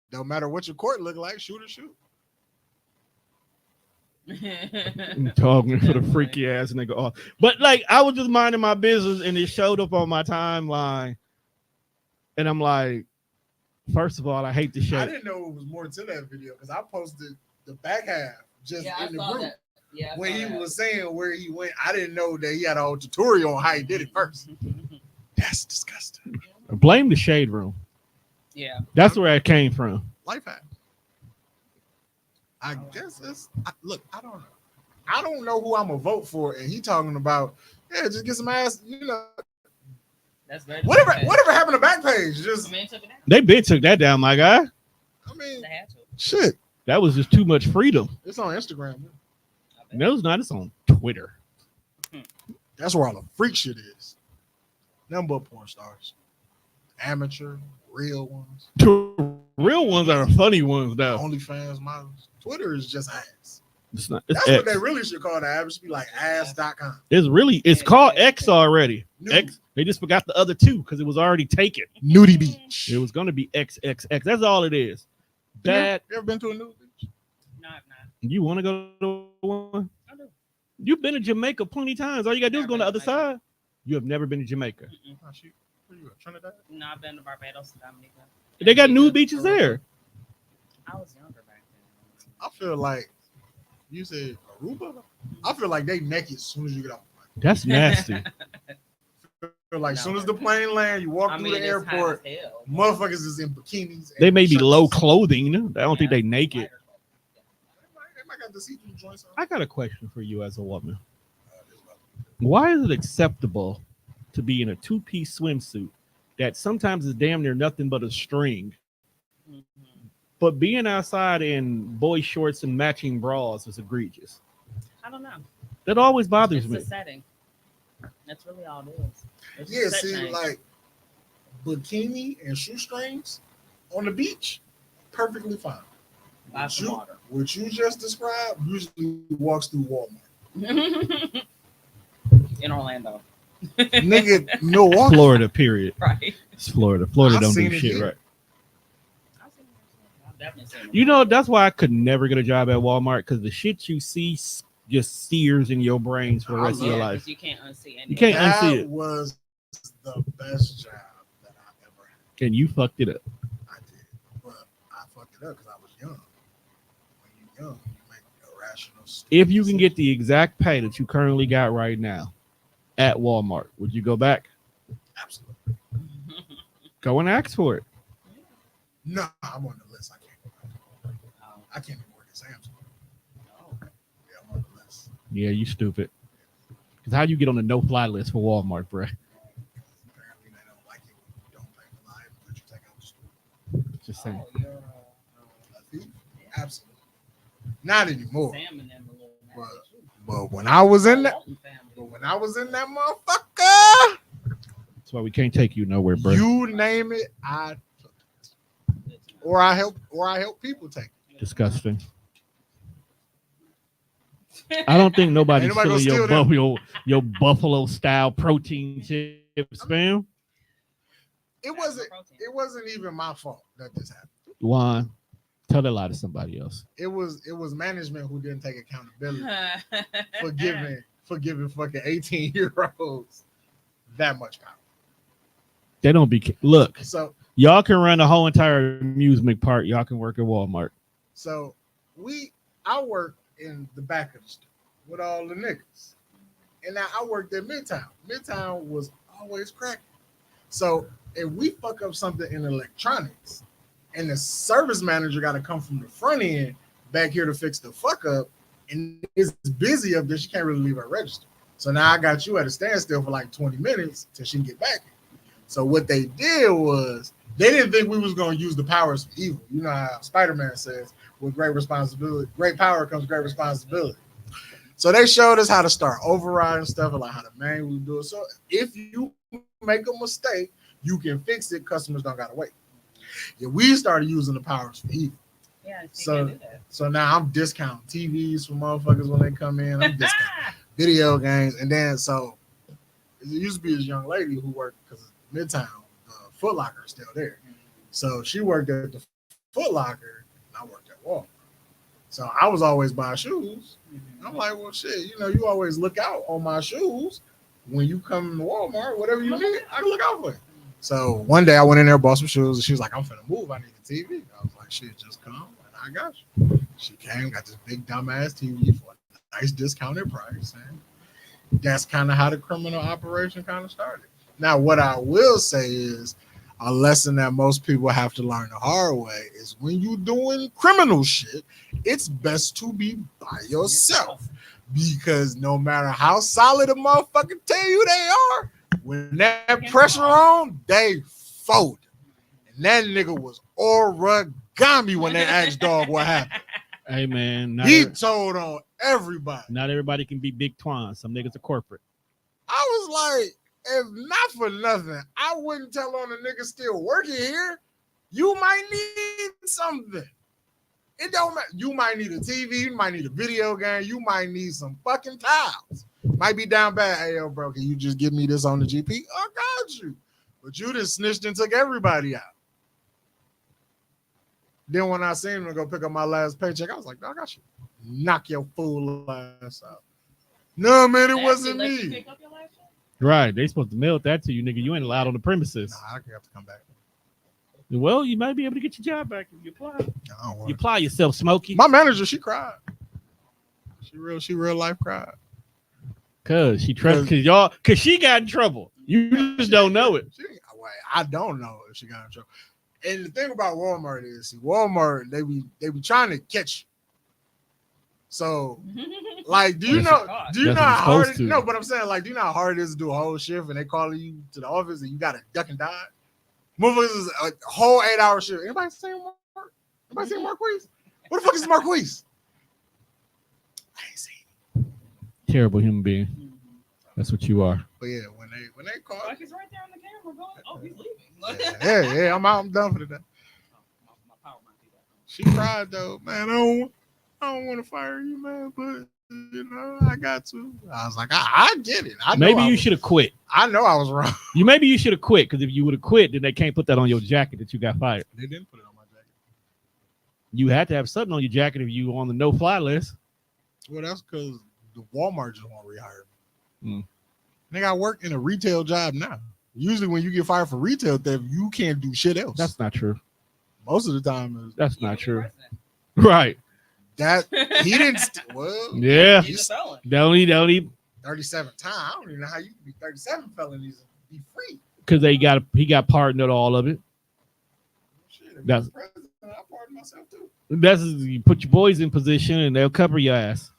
Don't matter what your court look like, shoot or shoot. I'm talking for the freaky ass nigga. Oh. But like, I was just minding my business and it showed up on my timeline. And I'm like, first of all, I hate the show. I didn't know it was more to that video because I posted the back half just in the group. Yeah, when he was saying where he went, I didn't know that he had a whole tutorial on how he did it first. That's disgusting. Blame the shade room. Yeah. That's where it came from. Life hack. I guess look, I don't know. I don't know who I'm gonna vote for, and he talking about just get some ass, That's very whatever happened to Backpage? Just they been took that down, my guy. I mean, they had to. Shit. That was just too much freedom. It's on Instagram. No, it's not. It's on Twitter. That's where all the freak shit is. Nothing but porn stars. Amateur, real ones. Real ones are the funny ones, though. OnlyFans models. Twitter is just ass. It's not. That's X. what they really should call the app. It should be like ass.com. It's called X already. X. They just forgot the other two because it was already taken. Nudie beach. It was going to be XXX. That's all it is. Bad. You ever been to a nudie beach? No, I've not. You want to go to one? I do. You've been to Jamaica plenty of times. All you got to do is go on the other side. You have never been to Jamaica. Oh, shoot. Where you at? Trinidad? No, I've been to Barbados and Dominica. They got nude beaches there. I was younger back then. I feel like you said Aruba. I feel like they naked as soon as you get off the plane. That's nasty. I feel like as soon as the plane land, you walk through the airport, motherfuckers is in bikinis. They may be low clothing. I don't think they naked. They might got the see-through joints on. I got a question for you as a woman. Why is it acceptable to be in a two-piece swimsuit that sometimes is damn near nothing but a string, but being outside in boy shorts and matching bras is egregious? I don't know. That always bothers me. It's the setting. That's really all it is. It's Yeah, a set see, change. like bikini and shoestrings on the beach, perfectly fine. Buy some water. What you just described usually walks through Walmart. in Orlando. Nigga, Milwaukee. Florida, period. Right. It's Florida. Florida I've don't seen do it shit here. right. I've definitely seen it. You know, that's why I could never get a job at Walmart, because the shit you see just sears in your brains for the rest of your Yeah, life. 'cause you can't unsee anything. You can't unsee That it. was the best job that I ever had. And you fucked it up. I did, but I fucked it up because I was young. When you're young, you make irrational. If you can get the exact pay that you currently got right now at Walmart, would you go back? Absolutely. Go and ask for it. No, I'm on the list. I can't even work at Sam's. Oh. Yeah, I'm on the list. Yeah, you stupid. Because how you get on the no-fly list for Walmart, bruh? Apparently, they don't like it when you don't pay for life, but you take out the store. Just saying. Oh, you're A thief? Absolutely. Not anymore. Sam and them a little mad But, at you. but when I was in that, Walton family. but when I was in that motherfucker, That's why we can't take you nowhere, bruh. you name it, I took it. Or I help people take it. Disgusting. I don't think nobody's Ain't nobody stealing gonna steal your buffalo style protein chips, fam. It wasn't even my fault that this happened. Juan, tell that lie to somebody else. It was management who didn't take accountability for giving fucking 18-year-olds that much power. They don't be look. So Y'all can run the whole entire amusement park. Y'all can work at Walmart. So I work in the back of the store with all the niggas. And now I worked at Midtown. Midtown was always cracking. So if we fuck up something in electronics and the service manager got to come from the front end back here to fix the fuck up, and it's busy up there, she can't really leave her register. So now I got you at a standstill for like 20 minutes till she can get back here. So what they did was they didn't think we was going to use the powers of evil. You know how Spider-Man says, with great power comes great responsibility. So they showed us how to start overriding stuff and like how to manually do it. So if you make a mistake, you can fix it. Customers don't got to wait. Yeah, we started using the powers for evil. Yeah, so now I'm discounting TVs for motherfuckers when they come in. I'm discounting video games. And then so it used to be this young lady who worked because Midtown, the Foot Locker is still there. So she worked at the Foot Locker and I worked at Walmart. So I was always buying shoes. I'm like, well, shit, you always look out on my shoes. When you come to Walmart, whatever you need, I can look out for you. So one day I went in there, bought some shoes, and she was like, I'm finna move. I need a TV. I was like, shit, just come, and I got you. She came, got this big dumbass TV for a nice discounted price. And that's kind of how the criminal operation kind of started. Now, what I will say is a lesson that most people have to learn the hard way is when you're doing criminal shit, it's best to be by yourself. Because no matter how solid a motherfucker tell you they are, when that pressure on, they fold. And that nigga was origami when they asked dog what happened. Hey man, He told on everybody. Not everybody can be Big Twan. Some niggas are corporate. I was like, if not for nothing, I wouldn't tell on the nigga still working here. You might need something. It don't matter. You might need a TV. You might need a video game. You might need some fucking tiles. Might be down bad. Hey, yo, bro, can you just give me this on the GP? I got you. But you just snitched and took everybody out. Then when I seen him go pick up my last paycheck, I was like, dog, I should knock your fool ass out. No, man, it wasn't me. Right. They supposed to mail that to you, nigga. You ain't allowed on the premises. Nah, I have to come back. Well, you might be able to get your job back if you apply. No, you apply yourself, Smokey. My manager, she cried. She real life cried. Cause she cause she got in trouble. You just don't know it. I don't know if she got in trouble. And the thing about Walmart is, Walmart, they be trying to catch you. So, like, do you know how hard it is? No, but I'm saying, like, do you know how hard it is to do a whole shift and they call you to the office and you got to duck and dive? Motherfuckers is a whole 8-hour shift. Anybody seen Mark? Anybody seen Marquise? What the fuck is Marquise? I ain't seen. Terrible human being. That's what you are. But yeah, when they call, like he's right there on the camera going, oh, he's leaving. yeah, I'm done for the day. She cried though, man. I don't want to fire you, man, but I got to. I was like, I get it. Maybe you should have quit. I know I was wrong. Maybe you should have quit, because if you would have quit, then they can't put that on your jacket that you got fired. They didn't put it on my jacket. You had to have something on your jacket if you were on the no-fly list. Well, that's because the Walmart just won't rehire me. Mm. They got work in a retail job now. Usually when you get fired for retail theft, you can't do shit else. That's not true. Most of the time. That's not true. Right. That he didn't. Well, yeah. He's a felon. Don't even 37 times. I don't even know how you can be 37 felonies and be free. because he got pardoned at all of it. Shit, if That's- I'm president, I pardon myself too. That's you put your boys in position and they'll cover your ass.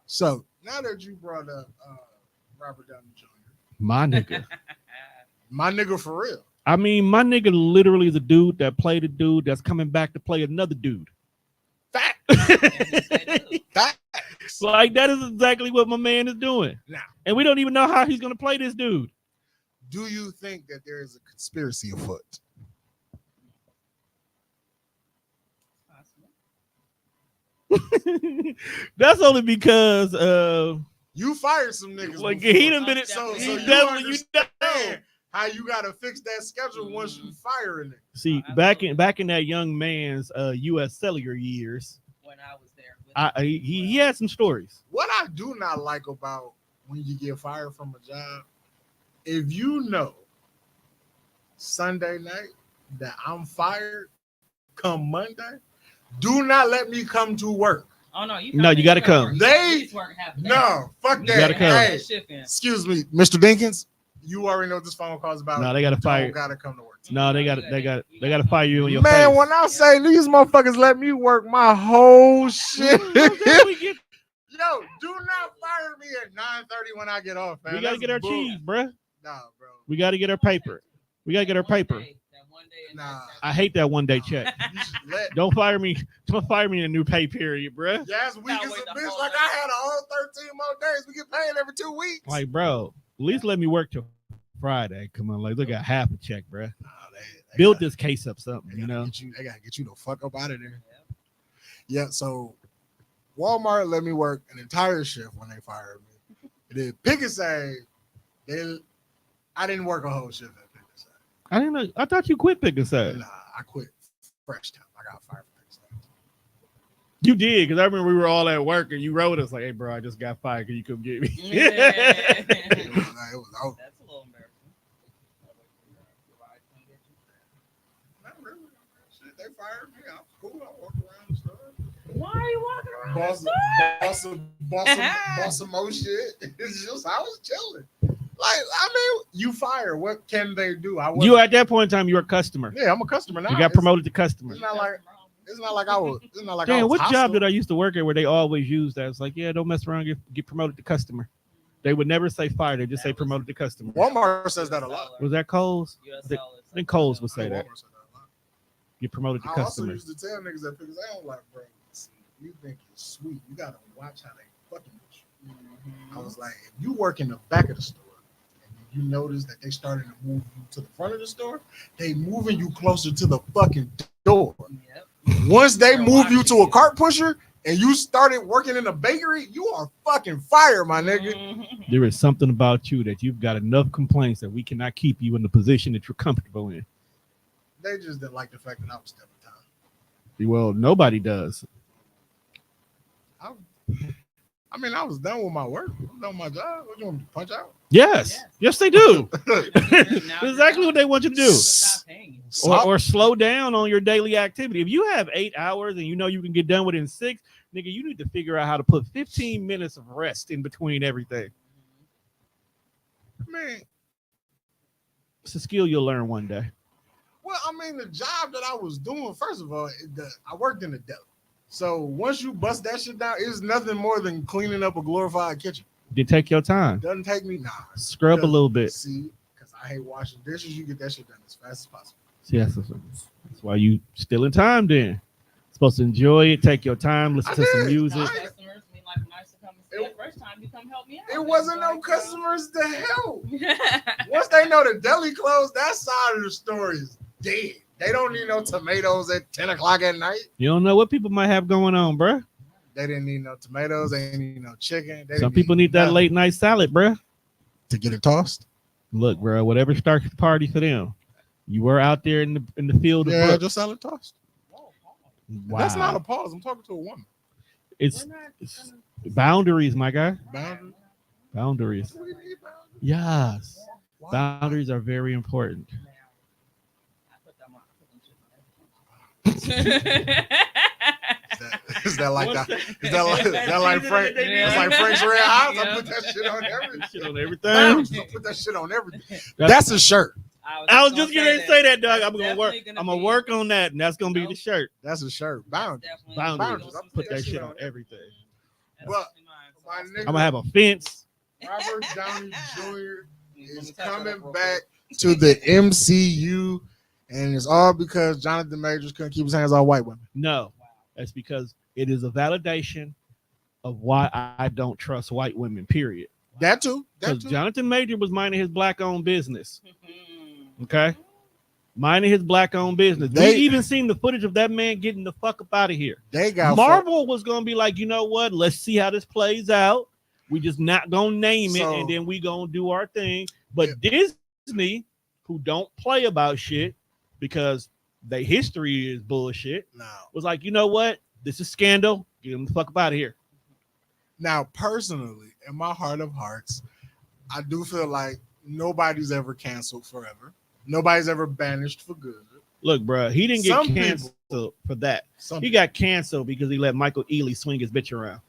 So now that you brought up Robert Downey Jr., My nigga. my nigga for real. I mean, my nigga literally is a dude that played a dude that's coming back to play another dude. Fact. Facts. Like, that is exactly what my man is doing. Now, And we don't even know how he's going to play this dude. do you think that there is a conspiracy afoot? That's only because You fired some niggas. like before. he done been it. So he you definitely understand how you gotta fix that schedule once you fire a nigga. See, back in that young man's U.S. cellular years, When I was there. With he had some stories. What I do not like about when you get fired from a job, if you know Sunday night that I'm fired come Monday, do not let me come to work. Oh no, you gotta come. No, fuck You that. gotta come. Hey, excuse me, Mr. Dinkins. You already know what this phone call is about. No, they gotta fire. Gotta come to work. No, they gotta fire you on your Man, face. when I say these motherfuckers let me work my whole shit. we Yo, do not fire me at 9:30 when I get off, man. gotta get our cheese, bruh. Nah, bro. We gotta get our paper. We gotta get our paper. Nah. I hate that 1 day check. You should let Don't fire me. Don't fire me in a new pay period, bruh. Yes, week Nah, is wait, a the bitch. whole Like day. I had a whole 13 more days. We get paid every 2 weeks. Like, bro, at least let me work till Friday. Come on, like, look at half a check, bruh. Nah, they Build gotta- this case up something, they you gotta know. get they gotta get you the fuck up out of there. Yeah, so Walmart let me work an entire shift when they fired me. The Pickasay, I didn't work a whole shift at Pickasay. I didn't know. I thought you quit picking side. Nah, I quit fresh time. I got fired from Pickasay. You did, because I remember we were all at work and you wrote us like, "Hey, bro, I just got fired. Can you come get me?" It was over. That's a little embarrassing. Not really. Shit, they fired me. I was cool. I walked around and stuff. Why are you walking around? Boss some more shit. It's just I was chilling. Like, I mean, you fire. What can they do? You at that point in time, you were a customer. Yeah, I'm a customer now. You got promoted to customer. It's not like I was. It's not like I Damn, was what hostile. job did I used to work at where they always use that? It's like, yeah, don't mess around, get promoted to customer. They would never say fire, they just say promoted to customer. Walmart says that a lot. Was that Coles? I think Coles would say that. Walmart says that a lot. Get promoted to I also customer. used to tell niggas that because I don't like, bro. You think you're sweet, you gotta watch how they fucking with you. I was like, if you work in the back of the store and you notice that they started to move you to the front of the store, they moving you closer to the fucking door. Yep. Once they They're move you watching to a you. cart pusher and you started working in a bakery, you are fucking fired, my nigga. There is something about you that you've got enough complaints that we cannot keep you in the position that you're comfortable in. They just didn't like the fact that I was stepping time. Well, nobody does. I mean, I was done with my work. I'm done with my job. What you want me to punch out? Yes, they do. Now That's exactly what they want you to do. Stop paying you. Or slow down on your daily activity. If you have 8 hours and you know you can get done within 6, nigga, you need to figure out how to put 15 minutes of rest in between everything. Man, It's a skill you'll learn one day. well, I mean, the job that I was doing, first of all, I worked in the deli. So once you bust that shit down, it's nothing more than cleaning up a glorified kitchen. Then take your time. Doesn't take me, nah. Scrub a little bit. See, because I hate washing dishes. You get that shit done as fast as possible. See, that's why you still in time then. Supposed to enjoy it, take your time, listen I to some did. music. Some customers mean like nice to come and see it first time you come help me out. It wasn't no customers to help. Once they know the deli closed, that side of the story is dead. They don't need no tomatoes at 10 o'clock at night. You don't know what people might have going on, bruh. They didn't need no tomatoes. They didn't need no chicken. Some people need that late night salad, bruh. to get it tossed. Look, bro, whatever starts the party for them. You were out there in the field of Yeah, brooks. just salad tossed. Wow. That's not a pause. I'm talking to a woman. It's boundaries, my guy. Boundaries. Boundaries. We need boundaries. Yes. Why? Boundaries are very important. Is that like that? Is that like Frank? It's like Frank's Red House. I put that shit on everything. Shit on everything. I put that shit on everything. That's a shirt. I was just gonna say that, Doug. I'm gonna work. I'm gonna work on that, and that's gonna be the shirt. That's a shirt. Boundaries. Boundaries. Put that shit on everything. But my nigga, I'm gonna have a fence. Robert Downey Jr. is coming back to the MCU, and it's all because Jonathan Majors couldn't keep his hands on white women. No, that's because it is a validation of why I don't trust white women. Period. That too. That Because too. Jonathan Major was minding his black-owned business. Okay, minding his black-owned business. We even seen the footage of that man getting the fuck up out of here. They got Marvel was gonna be like, you know what? Let's see how this plays out. We just not gonna name it, and then we gonna do our thing. But Disney, who don't play about shit because their history is bullshit, was like, you know what? This is scandal. Get them the fuck up out of here. Now, personally, in my heart of hearts, I do feel like nobody's ever canceled forever. Nobody's ever banished for good. Look, bro, he didn't get Some canceled for that. Some He got canceled because he let Michael Ealy swing his bitch around.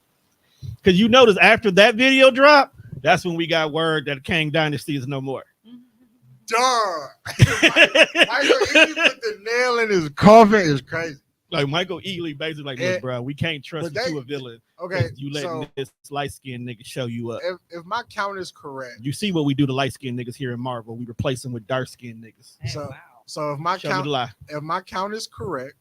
Because you notice after that video drop, that's when we got word that Kang Dynasty is no more. Duh. Michael Ealy put the nail in his coffin is crazy. Like Michael Ealy basically like, look, bro, we can't trust you to a villain. Okay, you letting so this light-skinned nigga show you up. If my count is correct, You see what we do to light-skinned niggas here in Marvel. We replace them with dark-skinned niggas. so if my Show me count the lie. if my count is correct,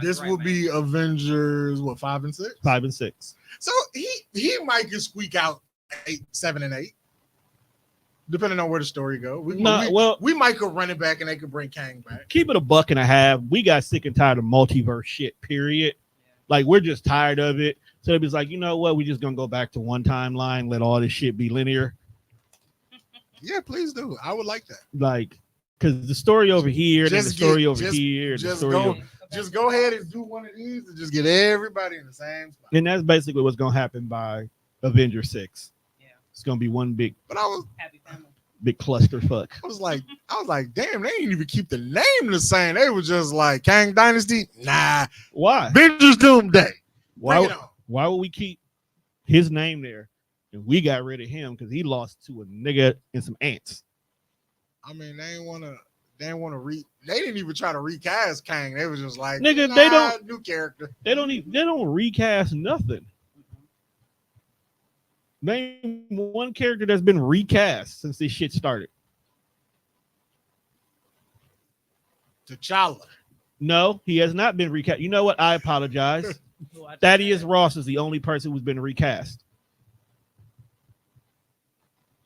this will be Avengers 5 and 6? 5 and 6. So he might get squeak out 8, 7, and 8. Depending on where the story goes. We might could run it back and they could bring Kang back. Keep it a buck and a half. We got sick and tired of multiverse shit, period. Like, we're just tired of it. So it was like, you know what? We just gonna go back to one timeline, let all this shit be linear. Yeah, please do. I would like that. Like, because the story over here, and the story over just here, the story over... Just go ahead and do one of these and just get everybody in the same spot. And that's basically what's gonna happen by Avengers 6. It's gonna be one big, but I was happy family. Big clusterfuck. I was like, damn, they didn't even keep the name the same. They were just like Kang Dynasty. Nah. Why? Avengers Doomsday. Why would we keep his name there? And we got rid of him because he lost to a nigga and some ants. I mean, they didn't even try to recast Kang. They was just like, nigga, they don't new character. They don't recast nothing. Name one character that's been recast since this shit started. T'Challa. No, he has not been recast. You know what? I apologize. Thaddeus Ross is the only person who's been recast.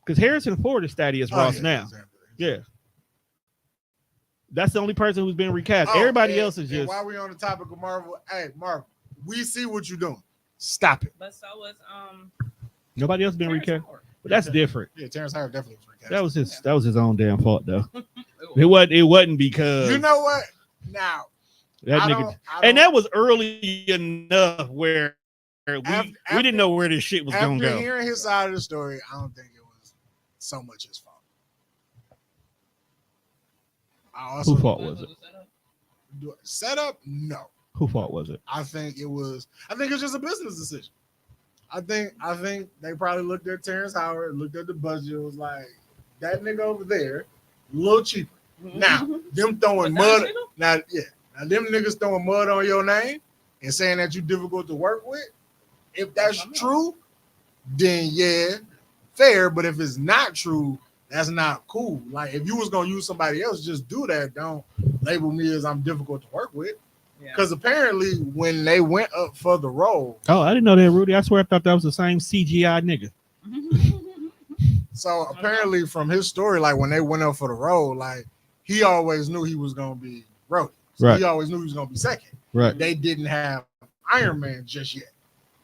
Because Harrison Ford is Thaddeus Ross now. Exactly. Yeah. That's the only person who's been recast. Everybody else is just. While we on the topic of Marvel, hey, Marvel, we see what you're doing. Stop it. But so was Nobody else been recast. But that's different. Yeah, Terrence Howard definitely was recast. That was his own damn fault though. It wasn't because you know what? Now that nigga, and that was early enough where we didn't know where this shit was gonna go. After hearing his side of the story, I don't think it was so much his fault. Whose fault was it? Setup? No. Whose fault was it? I think it was just a business decision. I think they probably looked at Terrence Howard, looked at the budget, was like, that nigga over there, a little cheaper. Now, them throwing mud. Now them niggas throwing mud on your name and saying that you're difficult to work with. If that's true, then yeah, fair. But if it's not true, that's not cool. Like, if you was gonna use somebody else, just do that. Don't label me as I'm difficult to work with. Because apparently when they went up for the role. Oh, I didn't know that, Rudy. I swear I thought that was the same CGI nigga. So apparently from his story, like when they went up for the role, like he always knew he was gonna be Rhodey. So Right. he always knew he was gonna be second. Right. They didn't have Iron Man just yet.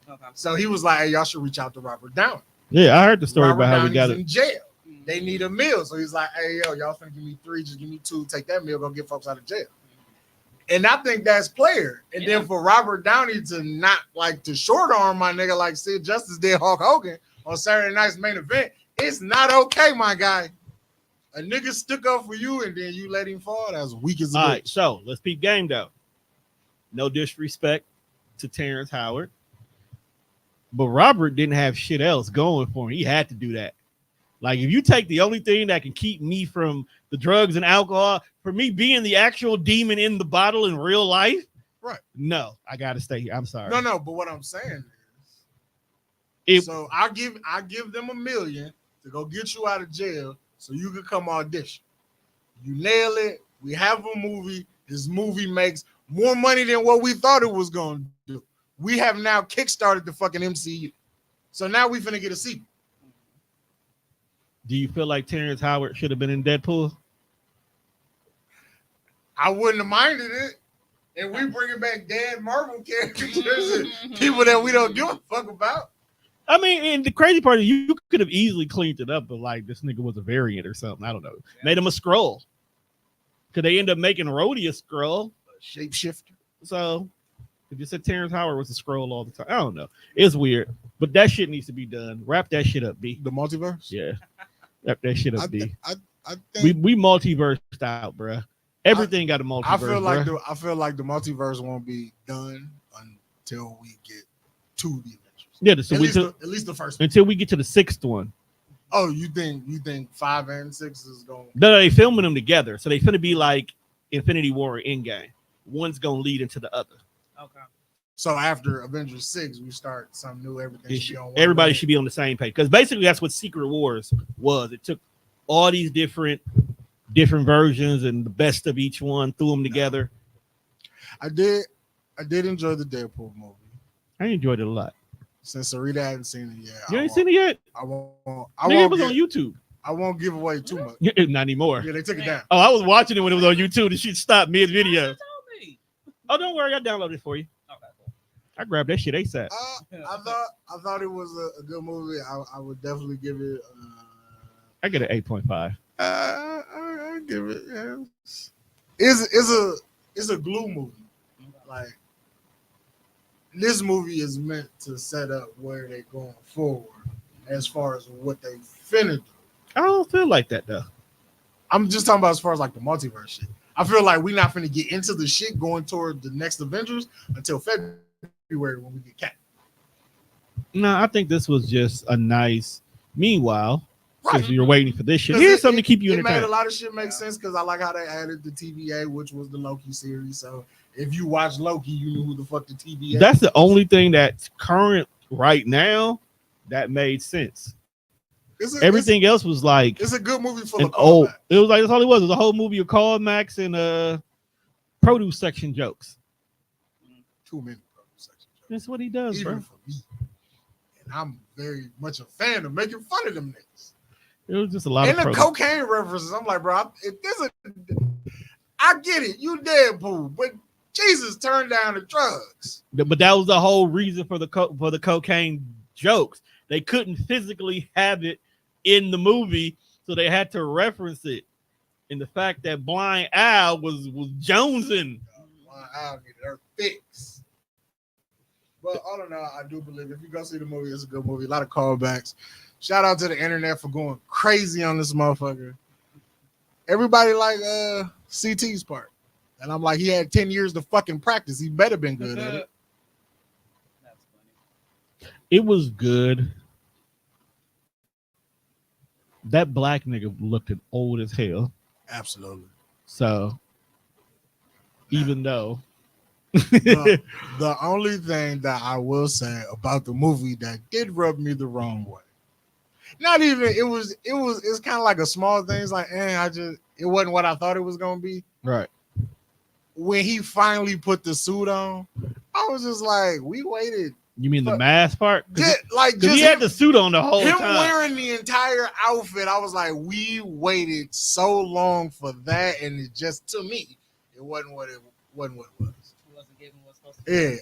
Okay. So he was like, hey, y'all should reach out to Robert Downey. Yeah, I heard the story Robert about how we Downey's got it. in jail. They need a meal. So he's like, hey, yo, y'all finna give me 3, just give me 2, take that meal, go get folks out of jail. And I think that's player. And then for Robert Downey to not like to short arm my nigga like Sid Justice did Hulk Hogan on Saturday Night's Main Event, it's not okay, my guy. A nigga stuck up for you and then you let him fall. That's weak as a All bitch. right, so let's peep game though. No disrespect to Terrence Howard, but Robert didn't have shit else going for him. He had to do that. Like, if you take the only thing that can keep me from the drugs and alcohol, for me being the actual demon in the bottle in real life, right? No, I gotta stay here. I'm sorry. No, but what I'm saying It- is, so I give them $1 million to go get you out of jail so you can come audition. You nail it. We have a movie. This movie makes more money than what we thought it was gonna do. We have now kickstarted the fucking MCU. So now we finna get a sequel. Do you feel like Terrence Howard should have been in Deadpool? I wouldn't have minded it. And we bringing back dead Marvel characters and people that we don't give a fuck about. I mean, and the crazy part is you could have easily cleaned it up, but like this nigga was a variant or something. I don't know. Made him a scroll. Could they end up making Rhodey a scroll? Shapeshifter. So if you said Terrence Howard was a scroll all the time, I don't know. It's weird, but that shit needs to be done. Wrap that shit up, B. The multiverse? Yeah. Wrap that shit up, B. I think We multiversed out, bruh. Everything got a multiverse. I feel like the multiverse won't be done until we get to the Avengers. Yeah, so at least the first one. until we get to the 6th one. Oh, you think 5 and 6 is going? No, they filming them together, so they finna be like Infinity War or Endgame. One's gonna lead into the other. Okay. So after Avengers 6, we start something new. Everybody should be on the same page because basically that's what Secret Wars was. It took all these different versions and the best of each one, threw them together. I did enjoy the Deadpool movie. I enjoyed it a lot. Since Sarita hadn't seen it yet, You ain't seen it yet? I won't. It was on YouTube. I won't give away too much. Not anymore. Yeah, they took it down. Oh, I was watching it when it was on YouTube. The shit stopped mid video. Told me. Oh, don't worry, I downloaded it for you. Okay, cool. I grabbed that shit ASAP. I thought it was a good movie. I would definitely give it. I get an 8.5. I give it. Yes. It's a glue movie. Like this movie is meant to set up where they're going forward as far as what they finna do. I don't feel like that though. I'm just talking about as far as like the multiverse shit. I feel like we're not finna get into the shit going toward the next Avengers until February when we get Cap. No, I think this was just a nice. Meanwhile, Right. since you're waiting for this shit, here's something to keep you It made a entertained. lot of shit make sense because I like how they added the TVA, which was the Loki series. So if you watch Loki, you knew who the fuck the TVA. That's the only thing that's current right now that made sense. Everything else was like It's a good movie full an of old. callbacks. It was like that's all it was. It was a whole movie of callbacks and produce section jokes. Too many sections. That's what he does, Even bro. for me. And I'm very much a fan of making fun of them niggas. It was just a lot And of the produce. cocaine references, I'm like, bro, I get it, you Deadpool, but Jesus turned down the drugs. But that was the whole reason for the cocaine jokes. They couldn't physically have it in the movie, so they had to reference it. And the fact that Blind Al was jonesing. I'll get her fix. But all in all, I do believe if you go see the movie, it's a good movie. A lot of callbacks. Shout out to the internet for going crazy on this motherfucker. Everybody like CT's part. And I'm like, he had 10 years to fucking practice. He better been good at it. That's funny. It was good. That black nigga looked old as hell. Absolutely. So even though The only thing that I will say about the movie that did rub me the wrong way. Not even it's kind of like a small thing. It's like, it wasn't what I thought it was gonna be. right. When he finally put the suit on, I was just like, we waited. You mean the mask part? Because he had the suit on the whole him time. wearing the entire outfit. I was like, we waited so long for that, and it just to me, it wasn't what it wasn't what it was. He wasn't giving what's supposed to be. Yeah,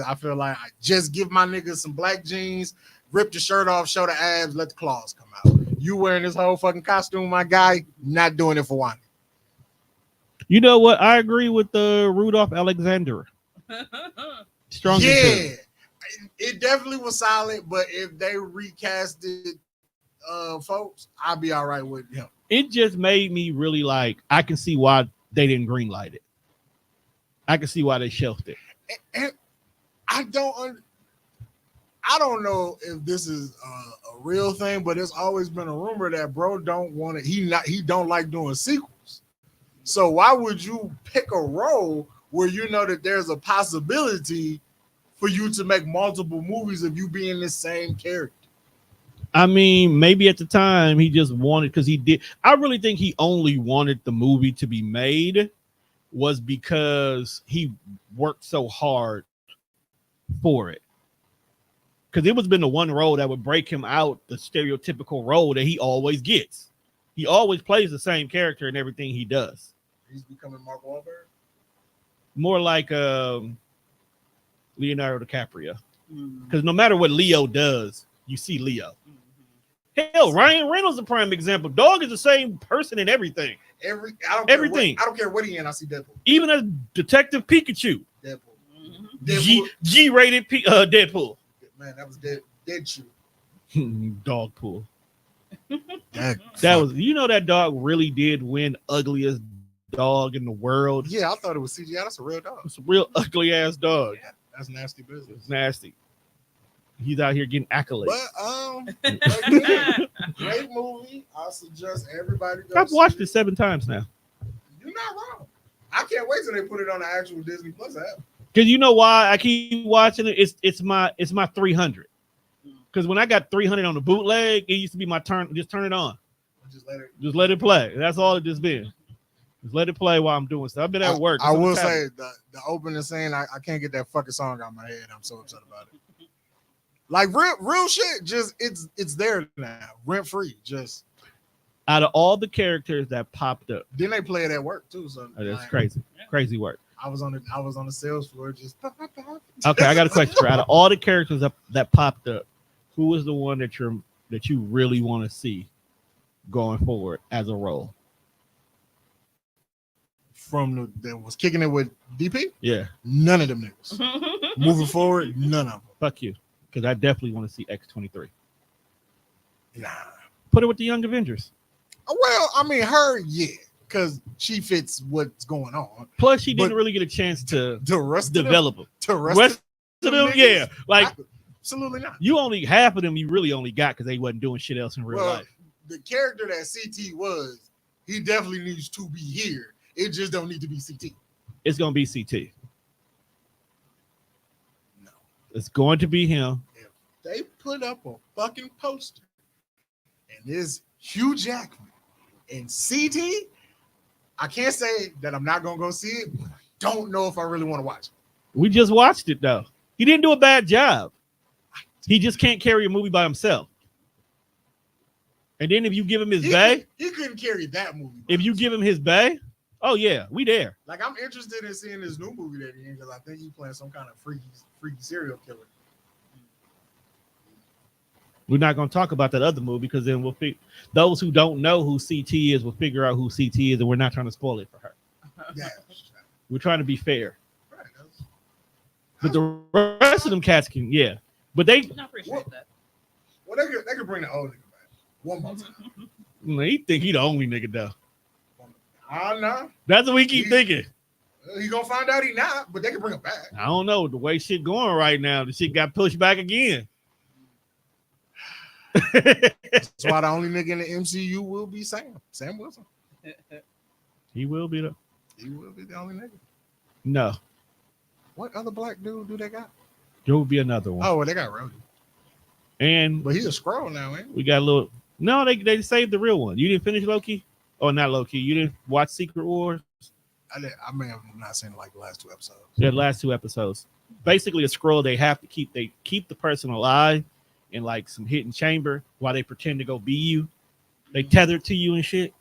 I feel like I just give my niggas some black jeans, rip the shirt off, show the abs, let the claws come out. You wearing this whole fucking costume, my guy, not doing it for one. You know what? I agree with the Rudolph Alexander. Strong. Yeah, it definitely was solid, but if they recasted folks, I'd be all right with him. It just made me really like, I can see why they didn't greenlight it. I can see why they shelved it. And I don't know if this is a real thing, but it's always been a rumor that bro don't want it. He don't like doing sequels. So why would you pick a role where you know that there's a possibility for you to make multiple movies of you being the same character? I mean, maybe at the time he just wanted, because he did. I really think he only wanted the movie to be made was because he worked so hard for it. Because it was been the one role that would break him out the stereotypical role that he always gets. He always plays the same character in everything he does. He's becoming Mark Wahlberg? More like Leonardo DiCaprio. Because no matter what Leo does, you see Leo. Hell, Ryan Reynolds is a prime example. Dog is the same person in everything. Everything. I don't care what he in. I see Deadpool. Even as Detective Pikachu. Deadpool. G-rated Deadpool. Man, that was Deadpool. Dog pool. That was, you know, that dog really did win ugliest dog in the world. Yeah, I thought it was CGI. That's a real dog. It's a real ugly ass dog. Yeah, that's nasty business. It's nasty. He's out here getting accolades. But again, great movie. I suggest everybody go. I've watched it 7 times now. You're not wrong. I can't wait till they put it on the actual Disney Plus app. Because you know why I keep watching it? It's my 300. Because when I got 300 on the bootleg, it used to be my turn. Just turn it on. Just let it play. That's all it just been. Just let it play while I'm doing stuff. I've been at work. I will say the opening scene, I can't get that fucking song out of my head. I'm so upset about it. Like real shit, just it's there now, rent free. Just out of all the characters that popped up, then they play it at work too. So that's crazy, crazy work. I was on the sales floor just. Okay, I got a question for you. Out of all the characters that popped up, who was the one that you really want to see going forward as a role? From that was kicking it with DP? Yeah, none of them niggas. Moving forward, none of them. Fuck you. Because I definitely want to see X-23. Nah. Put it with the Young Avengers. Well, I mean, her, yeah, because she fits what's going on. Plus, she didn't really get a chance to develop them. The rest of them, yeah. Like, absolutely not. You only, half of them you really only got because they wasn't doing shit else in real life. The character that CT was, he definitely needs to be here. It just don't need to be CT. It's going to be CT. It's going to be him. If they put up a fucking poster and there's Hugh Jackman and CT, I can't say that I'm not going to go see it, but I don't know if I really want to watch it. We just watched it, though. He didn't do a bad job. He just can't carry a movie by himself. And then if you give him his bay. He couldn't carry that movie. If you give him his bay, oh, yeah, we there. Like, I'm interested in seeing this new movie that he's in because I think he's playing some kind of freaky serial killer. We're not going to talk about that other movie because then those who don't know who CT is will figure out who CT is, and we're not trying to spoil it for her. Yeah. We're trying to be fair. Right. But the rest of them cats can, yeah. But they. I appreciate that. Well, they could bring the old nigga back one more time. He think he the only nigga, though. No. That's what we keep thinking. He gonna find out he not, but they can bring him back. I don't know. The way shit going right now, the shit got pushed back again. That's why the only nigga in the MCU will be Sam Wilson. He will be the. He will be the only nigga. No. What other black dude do they got? There will be another one. Oh, well, they got Rhodey. But he's a Skrull now, ain't he? We got a little. No, they saved the real one. You didn't finish Loki? Oh, not Loki. You didn't watch Secret Wars? I may have not seen like the last 2 episodes. Yeah, the last 2 episodes. Basically, a Skrull, they have to keep the person alive in like some hidden chamber while they pretend to go be you. They tethered to you and shit.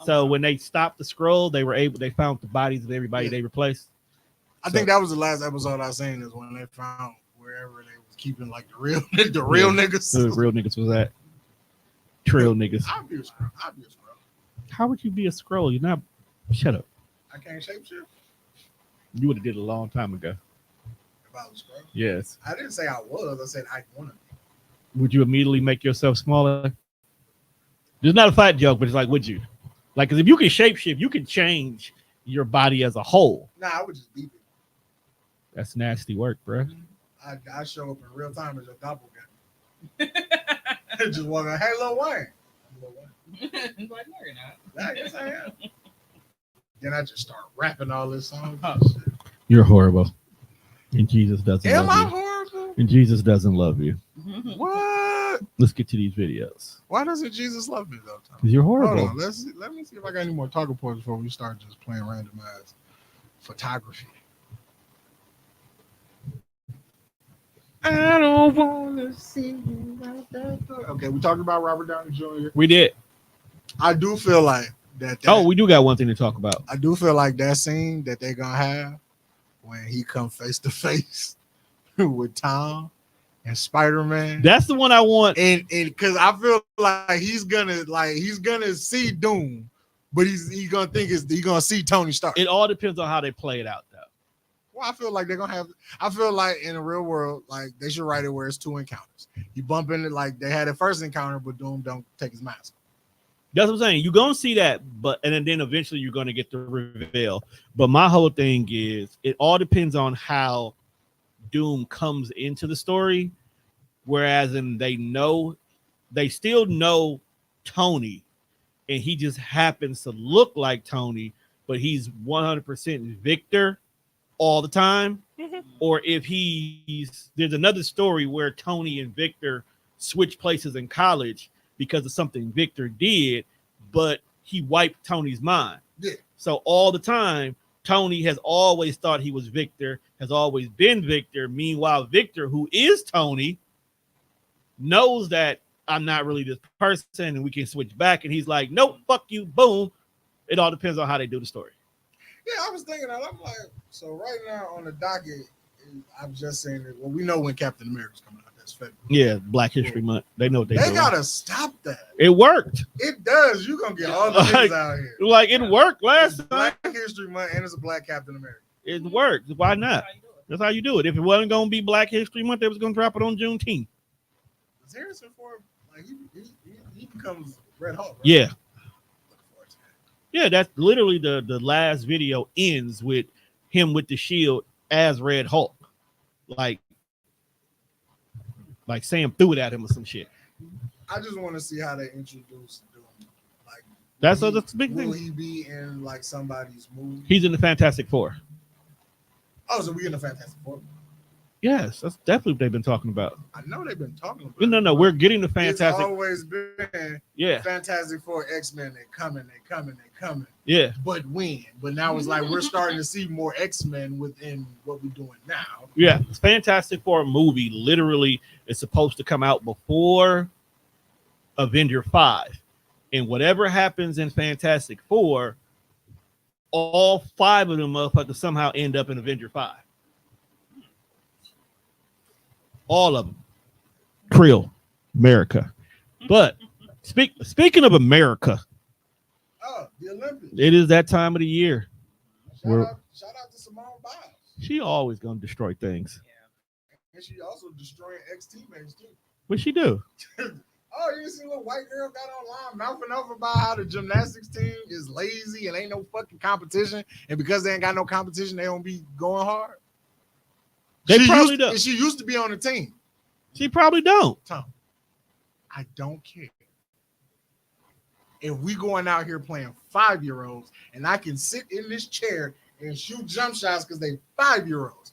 So when they stopped the Skrull, they found the bodies of everybody they replaced. I think that was the last episode I seen is when they found wherever they was keeping like the real niggas. The real niggas was that. Trail niggas. I'd be a scroll. How would you be a scroll? You're not. Shut up. I can't shape shit. You would have did it a long time ago. If I was a scroll? Yes. I didn't say I was. I said I want to be. Would you immediately make yourself smaller? It's not a fight joke, but it's like, would you? Like, because if you can shapeshift, you can change your body as a whole. Nah, I would just be it. That's nasty work, bro. I show up in real time as your doppelganger. Just walk out, hey, Lil Wayne. Like, no, you're not. Nah, I guess I am. Then I just start rapping all this song. You're horrible. And Jesus doesn't Am love I you. horrible? And Jesus doesn't love you. What? Let's get to these videos. Why doesn't Jesus love me though, Tom? Because you're horrible. Hold on, let me see if I got any more talking points before we start just playing randomized photography. I don't want to see you like that. Okay, we talking about Robert Downey Jr. We did. I do feel like that. Oh, we do got one thing to talk about. I do feel like that scene that they're gonna have when he come face to face with Tom and Spider-Man. That's the one I want. And because I feel like he's gonna see Doom, but he's gonna think he's gonna see Tony Stark. It all depends on how they play it out, though. Well, I feel like they're gonna have. I feel like in the real world, like they should write it where it's 2 encounters. You bump into like they had a first encounter, but Doom don't take his mask. That's what I'm saying. You're gonna see that, and then eventually you're gonna get the reveal. But my whole thing is, it all depends on how Doom comes into the story. Whereas, they still know Tony, and he just happens to look like Tony, but he's 100% Victor all the time. Or if there's another story where Tony and Victor switch places in college because of something Victor did, but he wiped Tony's mind. Yeah. So all the time, Tony has always thought he was Victor, has always been Victor. Meanwhile, Victor, who is Tony, knows that I'm not really this person and we can switch back. And he's like, nope, fuck you, boom. It all depends on how they do the story. Yeah, I was thinking that. I'm like, so right now on the docket, I'm just saying that, well, we know when Captain America's coming out. That's February. Yeah, Black History Month. They know what they doing. Gotta stop that. It worked. It does. You're gonna get all the niggas out here. Like it worked last time. Black History Month and it's a Black Captain America. It worked. Why not? That's how you do it. If it wasn't gonna be Black History Month, they was gonna drop it on Juneteenth. Is Harrison Ford like he becomes Red Hulk? Right? Yeah. Yeah, that's literally the last video ends with him with the shield as Red Hulk. Like Sam threw it at him or some shit. I just want to see how they introduce Doom. Like that's the big will thing. He be in like somebody's movie? He's in the Fantastic Four. Oh, so we in the Fantastic Four? Yes, that's definitely what they've been talking about. I know they've been talking about. No, we're getting the Fantastic. It's always been Fantastic Four, X-Men. They coming. Yeah. But when? But now it's like we're starting to see more X-Men within what we're doing now. Yeah, Fantastic Four movie literally is supposed to come out before Avenger 5. And whatever happens in Fantastic Four, all 5 of them motherfuckers somehow end up in Avenger 5. All of them. Krill, America. But speaking of America, the Olympics. It is that time of the year. Shout out to Simone Biles. She always gonna destroy things. Yeah. And she also destroying ex-teammates too. What'd she do? Oh, you see a little white girl got online mouthing off about how the gymnastics team is lazy and ain't no fucking competition. And because they ain't got no competition, they don't be going hard. They probably don't. She used to be on the team. She probably don't. Tom, I don't care. If we going out here playing 5-year-olds and I can sit in this chair and shoot jump shots because they 5-year-olds,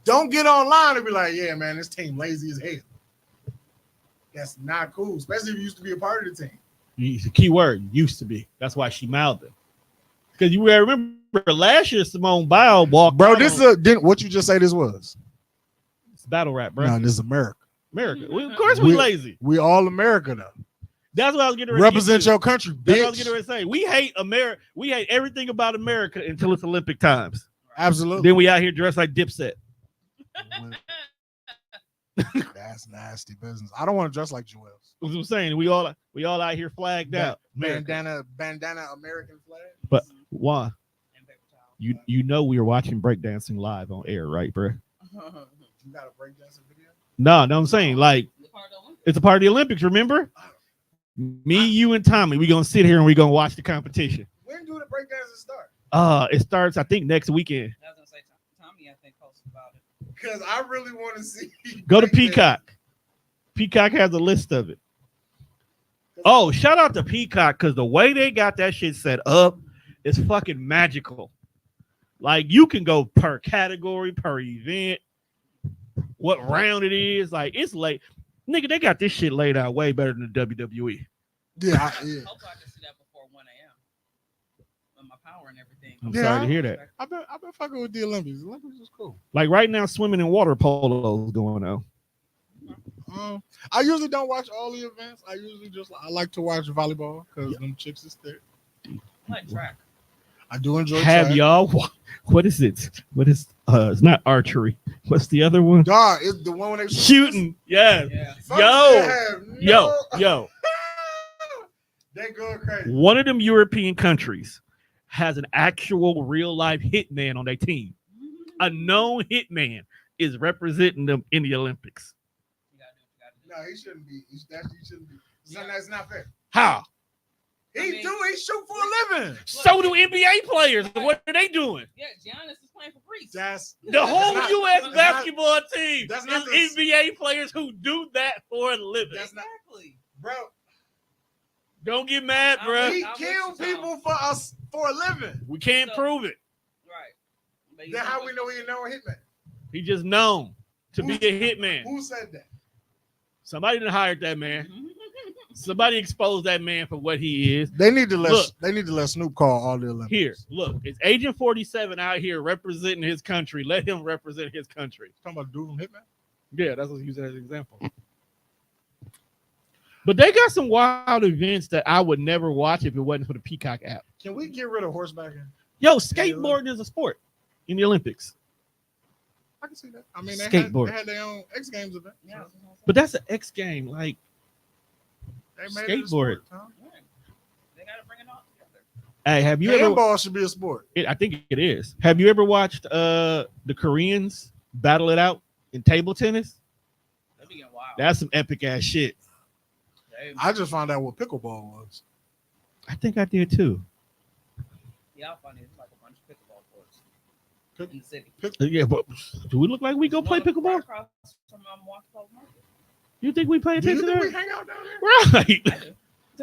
don't get online and be like, yeah, man, this team lazy as hell. That's not cool, especially if you used to be a part of the team. It's a key word, used to be. That's why she mouthed it. Because you remember last year, Simone Biles walked. Bro, what you just say this was? It's battle rap, bro. No, this is America. America. Of course we lazy. We all America, though. That's what I was getting ready represent your country, bitch. That's what I was getting ready to say. We hate America. We hate everything about America until it's Olympic times. Absolutely. Then we out here dressed like Dipset. That's nasty business. I don't want to dress like Joel's. That's what I'm saying. We all out here flagged out. Bandana American flag. But why? And paper towel. You know we were watching breakdancing live on air, right, bro? You got a breakdancing video? No, I'm saying like it's a part of the Olympics. Remember? Me, you, and Tommy. We gonna sit here and we gonna watch the competition. When do the breakdancing start? It starts I think next weekend. I was gonna say Tommy, I think, posted about it. Because I really want to see. Go to Peacock. Peacock has a list of it. Oh, shout out to Peacock because the way they got that shit set up is fucking magical. Like you can go per category, per event, what round it is. Like it's late. Nigga, they got this shit laid out way better than the WWE. Yeah. Hopefully I can see that before 1 a.m. with my power and everything. I'm sorry to hear that. I've been fucking with the Olympics. The Olympics is cool. Like right now, swimming and water polo is going on. I usually don't watch all the events. I like to watch volleyball because them chicks is there. I like track. I do enjoy Have track. y'all? What is it? What is? It's not archery. What's the other one? Dog, it's the one when they Shooting. Yeah. Yeah. Yo. They go crazy. One of them European countries has an actual real life hitman on their team. A known hitman is representing them in the Olympics. No, he shouldn't be. He shouldn't be. That's not fair. How? He shoot for a living. So do NBA players. What are they doing? Yeah, Giannis is playing for Greece. That's The whole not- U.S. that's basketball team that's is not the- NBA players who do that for a living. That's not, Exactly. bro. Don't get mad, bro. He I'm killed with you, Tom. people for us for a living. We can't So- prove it. Right. But Then how we know he know a hitman? He just known to be a hitman. Who said that? Somebody done hired that man. Somebody exposed that man for what he is. They need to let Look. Snoop call all the Olympics. Here, look, it's Agent 47 out here representing his country. Let him represent his country. Talking about dude from Hitman. Yeah, that's what I use as an example. But they got some wild events that I would never watch if it wasn't for the Peacock app. Can we get rid of horseback? Yo, skateboarding is a sport in the Olympics. I can see that. I mean, they Skateboard. had their own X Games event. Yeah. But that's an X game. Like, They made it a skateboard. sport, Tom. They gotta bring it all together. hey, have you ever? Handball should be a sport. I think it is. Have you ever watched the Koreans battle it out in table tennis? That'd be getting wild. That's some epic ass shit. I just found out what pickleball was. I think I did too. Yeah, I'll find it. It's like a bunch of pickleball courts in the city. Yeah, but do we look like we go play One right pickleball? across from Walk Market. You think we pay Do you attention think to we that? hang out down there? Right.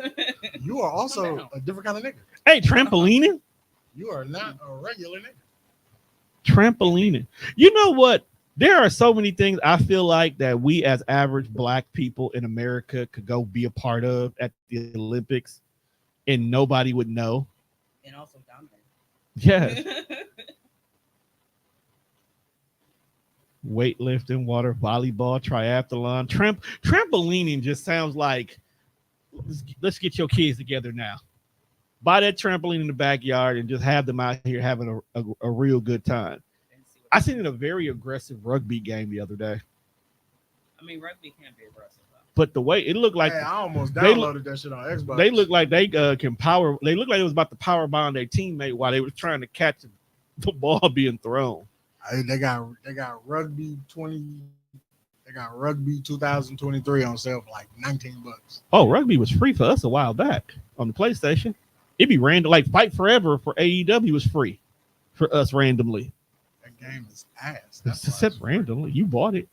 I do. You are Come also down. a different kind of nigga. Hey, trampolining. You are not a regular nigga. Trampolining. You know what? There are so many things I feel like that we as average black people in America could go be a part of at the Olympics and nobody would know. And also dominate. Yeah. Weightlifting, water, volleyball, triathlon, trampolining just sounds like let's get your kids together now. Buy that trampoline in the backyard and just have them out here having a real good time. I seen a very aggressive rugby game the other day, I mean, rugby can be aggressive. Though. but the way it looked like Hey, I almost they downloaded that shit on Xbox. they look like they can power. They look like it was about to power bomb their teammate while they were trying to catch the ball being thrown. Hey, they got rugby 20. They got rugby 2023 on sale for like $19. Oh, rugby was free for us a while back on the PlayStation. It'd be random, like Fight Forever for AEW was free for us randomly. That game is ass. That's why Except it's randomly, you bought it.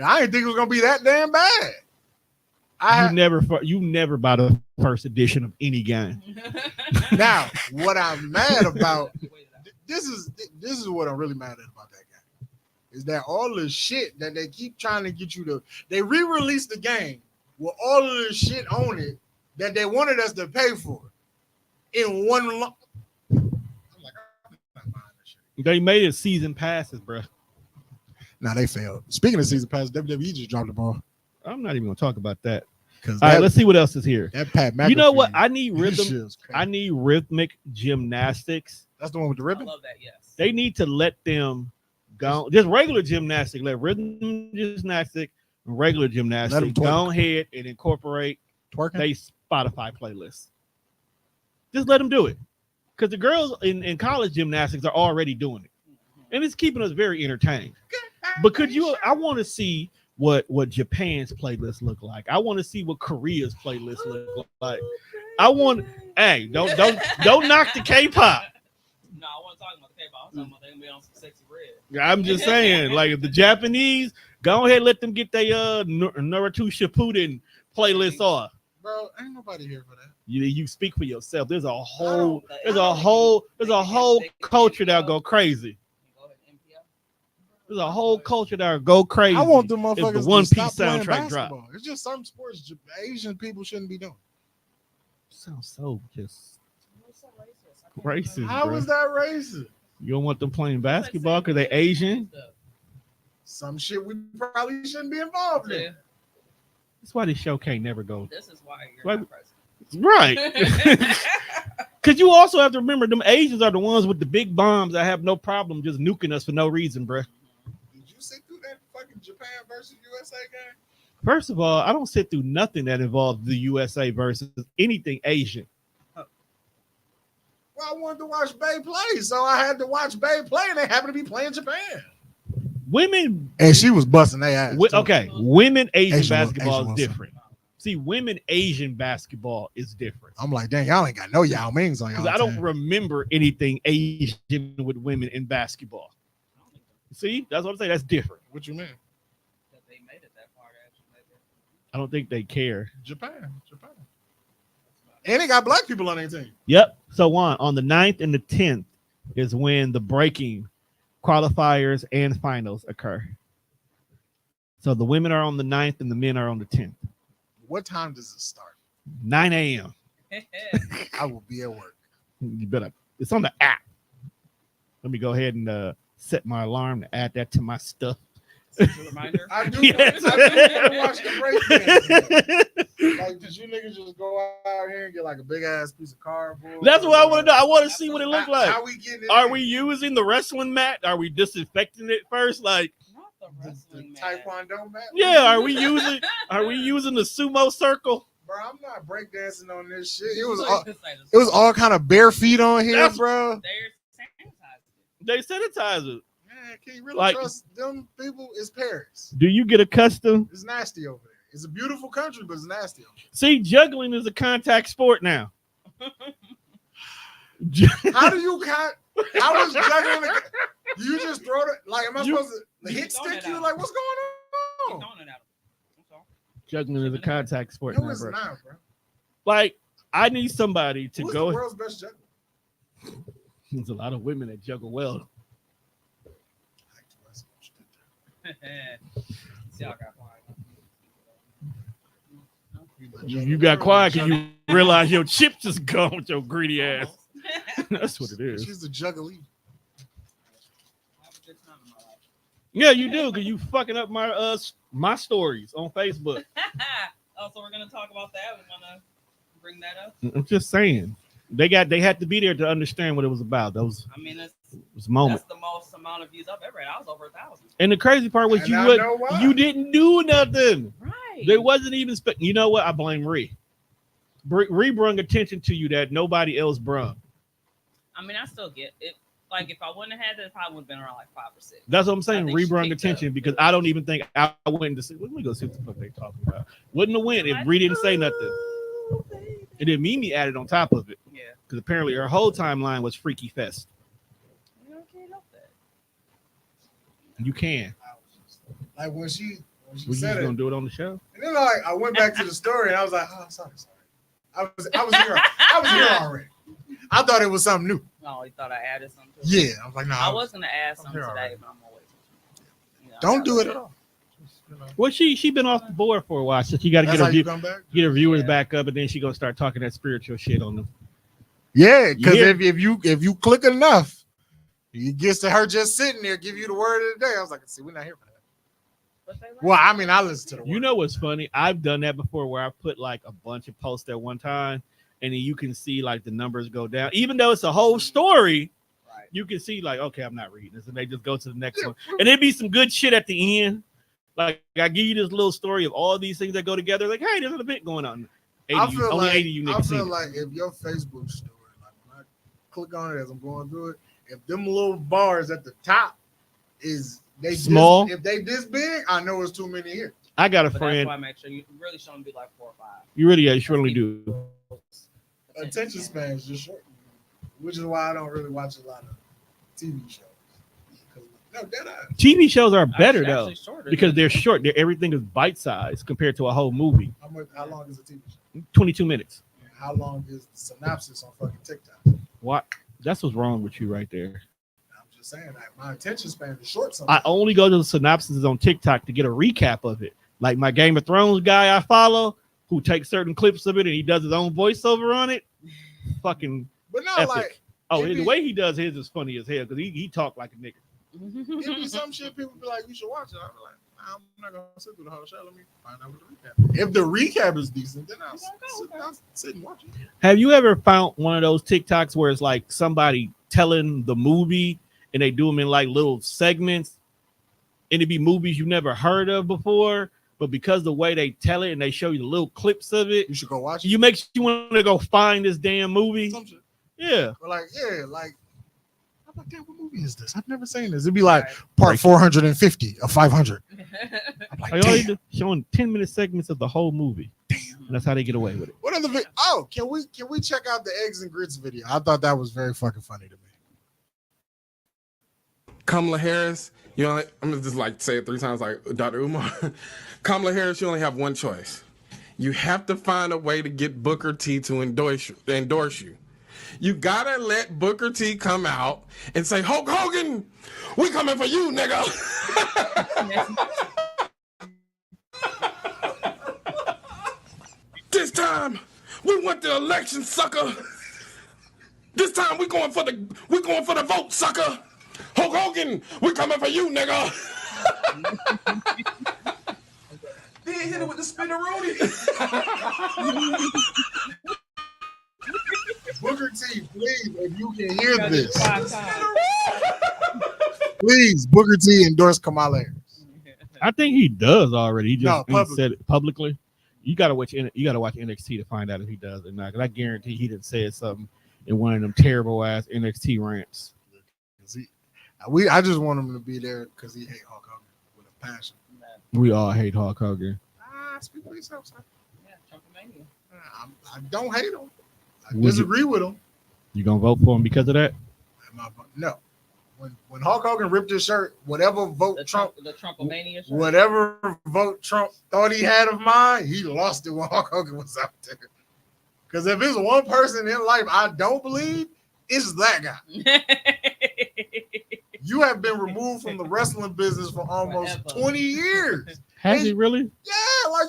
I didn't think it was gonna be that damn bad. You never bought a first edition of any game. Now, what I'm mad about, this is what I'm really mad at about that game, is that all the shit that they keep trying to get you to, they re-released the game with all of the shit on it that they wanted us to pay for in one lump. I'm like, I'm not buying this shit. They made it season passes, bro. Nah, they failed. Speaking of season pass, WWE just dropped the ball. I'm not even gonna talk about that. Because All right, let's see what else is here. that Pat McAfee. You know what? I need this rhythm. shit is crazy. I need rhythmic gymnastics. That's the one with the I ribbon. love that. Yes. They need to let them go. Just regular gymnastics, let rhythm gymnastics, and regular gymnastics go ahead and incorporate they Spotify playlists. Just let them do it, because the girls in college gymnastics are already doing it, and it's keeping us very entertained. But I want to see what Japan's playlist look like. I want to see what Korea's playlist look like. Hey, don't knock the K-pop. No, I wasn't talking about the K-pop. I'm talking about they gonna be on some Sexy Red. I'm just saying, like, if the Japanese go ahead, let them get their Naruto Shippuden playlist off. Bro, ain't nobody here for that. You speak for yourself. There's a whole culture that'll go crazy. There's a whole culture that'll go crazy. I want the motherfuckers if the One to Piece stop soundtrack drop. It's just some sports Asian people shouldn't be doing. Sounds so just racist. How is that racist? You don't want them playing basketball because they Asian? Some shit we probably shouldn't be involved in. That's why this show can't never go. This is why you're not president. Right. Because you also have to remember, them Asians are the ones with the big bombs that have no problem just nuking us for no reason, bruh. Did you sit through that fucking Japan versus USA game? First of all, I don't sit through nothing that involves the USA versus anything Asian. Well, I wanted to watch Bay play, so I had to watch Bay play, and they happened to be playing Japan. Women, and she was busting their ass. Okay, women Asian basketball is different. See, women Asian basketball is different. I'm like, dang, y'all ain't got no Yao Mings on y'all. Because I don't remember anything Asian with women in basketball. See, that's what I'm saying. That's different. What you mean? That they made it that far, actually. I don't think they care. Japan. And they got black people on their team. Yep. So on the 9th and the 10th is when the breaking qualifiers and finals occur. So the women are on the 9th and the men are on the 10th. What time does it start? 9 a.m. I will be at work. You better. It's on the app. Let me go ahead and set my alarm to add that to my stuff. Reminder. I do want to watch the break. Like, did you niggas just go out here and get like a big ass piece of cardboard? That's what I want to know. I want to see what it looks like. How we getting Are we using the wrestling mat? Are we disinfecting it first? Like the Taekwondo mat? Yeah. Are we using the sumo circle? Bro, I'm not breakdancing on this shit. It was all kind of bare feet on here, bro. They sanitize it. Man, can you really trust them people? It's Paris. Do you get accustomed? It's nasty over there. It's a beautiful country, but it's nasty over there. See, juggling is a contact sport now. How do you how is juggling? Do you just throw it? Like, am I supposed to hit stick you? Like, what's going on? Juggling is a contact sport now, it's bro. not, bro. Like, I need somebody to Who's go. The world's best juggler? There's a lot of women that juggle well. You got quiet because you realize your chips is gone with your greedy ass. That's what it is. She's the juggler. Yeah, you do, because you fucking up my stories on Facebook. Oh, so we're gonna talk about that. We're gonna bring that up. I'm just saying. They had to be there to understand what it was about. Those moment. That's the most amount of views I've ever had. I was over 1,000. And the crazy part was you didn't do nothing. Right. There wasn't even you know what? I blame Ree. Ree brung attention to you that nobody else brung. I mean, I still get it. Like, if I wouldn't have had that, it probably would have been around like 5 or 6. That's what I'm saying. Ree brung attention because I don't even think I went to see. Let me go see what the fuck they talking about. Wouldn't have went if Ree didn't say nothing. And then Mimi added on top of it. Yeah. Because apparently her whole timeline was Freaky Fest. You can't help that. You can. Like when she Were said you it, gonna do it on the show? and then I went back to the story and I was like, oh, sorry. I was here already. I thought it was something new. No, you thought I added something to it? Yeah, I was like, no. I was gonna add something today, already. but I'm gonna wait. Don't do it at all. Well, she been off the board for a while, so she got to get her viewers back up, and then she gonna start talking that spiritual shit on them. Yeah, because if you click enough, it gets to her just sitting there, give you the word of the day. I was like, see, we're not here for that. Well, I mean, I listen to the word. You know what's funny? I've done that before, where I put like a bunch of posts at one time, and then you can see like the numbers go down, even though it's a whole story. Right. You can see like, okay, I'm not reading this, and they just go to the next one, and there'd be some good shit at the end. Like I give you this little story of all these things that go together. Like, hey, there's an event going on. 80 I feel only like 80 you niggas I seen feel it. like if your Facebook story, like when I click on it as I'm going through it, if them little bars at the top is they Small, if they this big, I know it's too many here. I got a But friend. that's why I make sure you really show them be like 4 or 5. You really do. Attention span is just short, which is why I don't really watch a lot of TV shows. No, TV shows are better though Actually shorter because than- they're short. Everything is bite sized compared to a whole movie. How long is a TV show? 22 minutes. How long is the synopsis on fucking TikTok? What? That's what's wrong with you right there. I'm just saying that my attention span is short. I only go to the synopses on TikTok to get a recap of it. Like my Game of Thrones guy I follow, who takes certain clips of it and he does his own voiceover on it. Fucking but no, epic. Like the way he does his is funny as hell because he talk like a nigga. It be some shit people be like, you should watch it. I'm like, nah, I'm not gonna sit through the whole show. Let me find out what the recap. If the recap is decent, then I'll sit and watch it. Have you ever found one of those TikToks where it's like somebody telling the movie and they do them in like little segments, and it be movies you never heard of before, but because the way they tell it and they show you the little clips of it, you should go watch it. You make you want to go find this damn movie. Some shit. Yeah, But like I'm like, damn, what movie is this? I've never seen this. It'd be like part 450 of 500. I'm like, I already damn. showing 10-minute segments of the whole movie. Damn, and that's how they get away with it. What other video? Oh, can we check out the eggs and grits video? I thought that was very fucking funny to me. Kamala Harris, you know, I'm gonna just like say it 3 times like Dr. Umar. Kamala Harris, you only have one choice. You have to find a way to get Booker T to endorse you. You gotta let Booker T come out and say, Hulk Hogan, we coming for you, nigga. This time, we want the election, sucker. This time we going for the vote, sucker. Hulk Hogan, we coming for you, nigga. They ain't hit it with the spinneroonie. Booker T, please, if you can hear Gotta this, do 5 times. please, Booker T endorse Kamala Harris. I think he does already. He just No, said it publicly. You gotta watch NXT to find out if he does or not. Because I guarantee he didn't say something in one of them terrible ass NXT rants. I just want him to be there because he hate Hulk Hogan with a passion. We all hate Hulk Hogan. Speak for yourself, sir. Yeah, Trumpomania. I don't hate him. I Would you- disagree with him. You gonna vote for him because of that? No. When Hulk Hogan ripped his shirt, whatever vote The Trumpomania shirt. whatever vote Trump thought he had of mine, he lost it when Hulk Hogan was out there. Because if it's one person in life I don't believe, it's that guy. You have been removed from the wrestling business for almost 20 years. Has he really? Yeah, like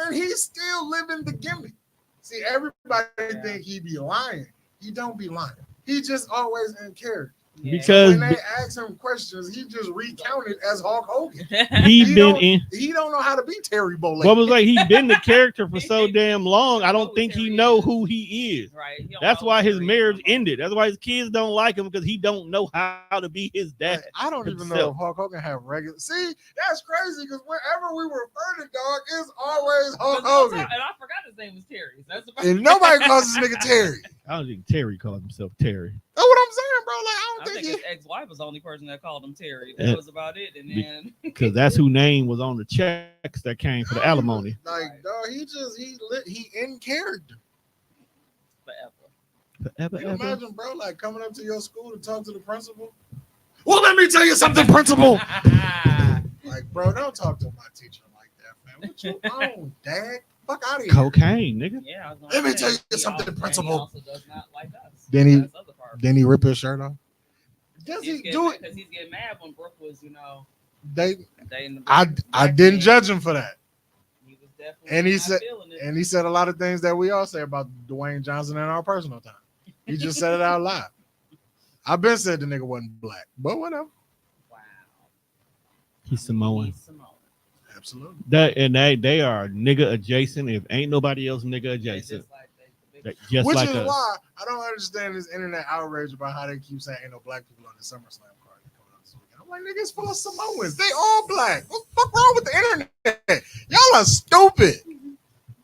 and he's still living the gimmick. See, everybody think he be lying. He don't be lying. He just always in character. Yeah. Because When they ask him questions, he just recounted as Hulk Hogan. he been in. He don't know how to be Terry Bollea. What was like? He been the character for so damn long. I don't think he know who he is. Right. He don't That's know why his Terry marriage no more. ended. That's why his kids don't like him because he don't know how to be his dad. I don't even know himself. if Hulk Hogan have regular. See, that's crazy because wherever we refer to dog, it's always Hulk Hogan. And I forgot his name was Terry. That's about And nobody calls this nigga Terry. I don't think Terry calls himself Terry. That's what I'm saying, bro. Like, I I don't think think his ex-wife was the only person that called him Terry. Yeah. That was about it. And then Because that's who name was on the checks that came for the alimony. Like, dog, he in character. forever. Forever, You ever. imagine, bro, like coming up to your school to talk to the principal. Well, let me tell you something, principal. Like, bro, don't talk to my teacher like that, man. What you on, dad? Fuck out of here. Cocaine, nigga. Yeah, I was gonna Let me say, tell you he something, also- and principal. He also does not like us. Then he- That's the other part. Then he rip his shirt off. Does he do it? Because he's getting mad when Brooke was, They, dating the I black didn't man. judge him for that. He was definitely And he not said- feeling it. And he said a lot of things that we all say about Dwayne Johnson in our personal time. He just said it out loud. I've been said the nigga wasn't black, but whatever. Wow. He's Samoan. He's Samoan. Absolutely. They are nigga adjacent. If ain't nobody else nigga They adjacent. just like Just Which like is us. why I don't understand this internet outrage about how they keep saying ain't no black people on the SummerSlam card coming up this weekend. I'm like, nigga, it's full of Samoans. They all black. What the fuck wrong with the internet? Y'all are stupid.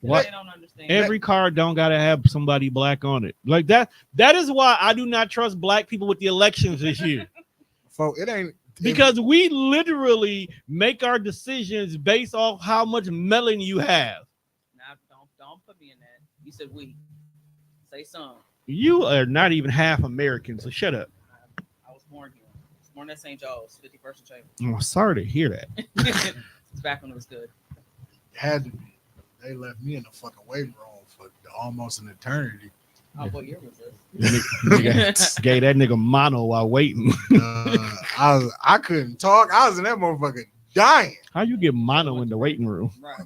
What? They don't understand. Every card don't gotta have somebody black on it. Like that. That is why I do not trust black people with the elections this year. Folks, it ain't Because we literally make our decisions based off how much melanin you have. Now, don't put me in that. You said we. Say some. You are not even half American, so shut up. I was born here. I was born at St. Joe's, 51st and Chamber. I'm sorry to hear that. It's back when it was good. had to be. They left me in the fucking waiting room for almost an eternity. Oh, what year was this? Nigga gave that nigga mono while waiting. I couldn't talk. I was in that motherfucker dying. How you get mono in the waiting room? Right.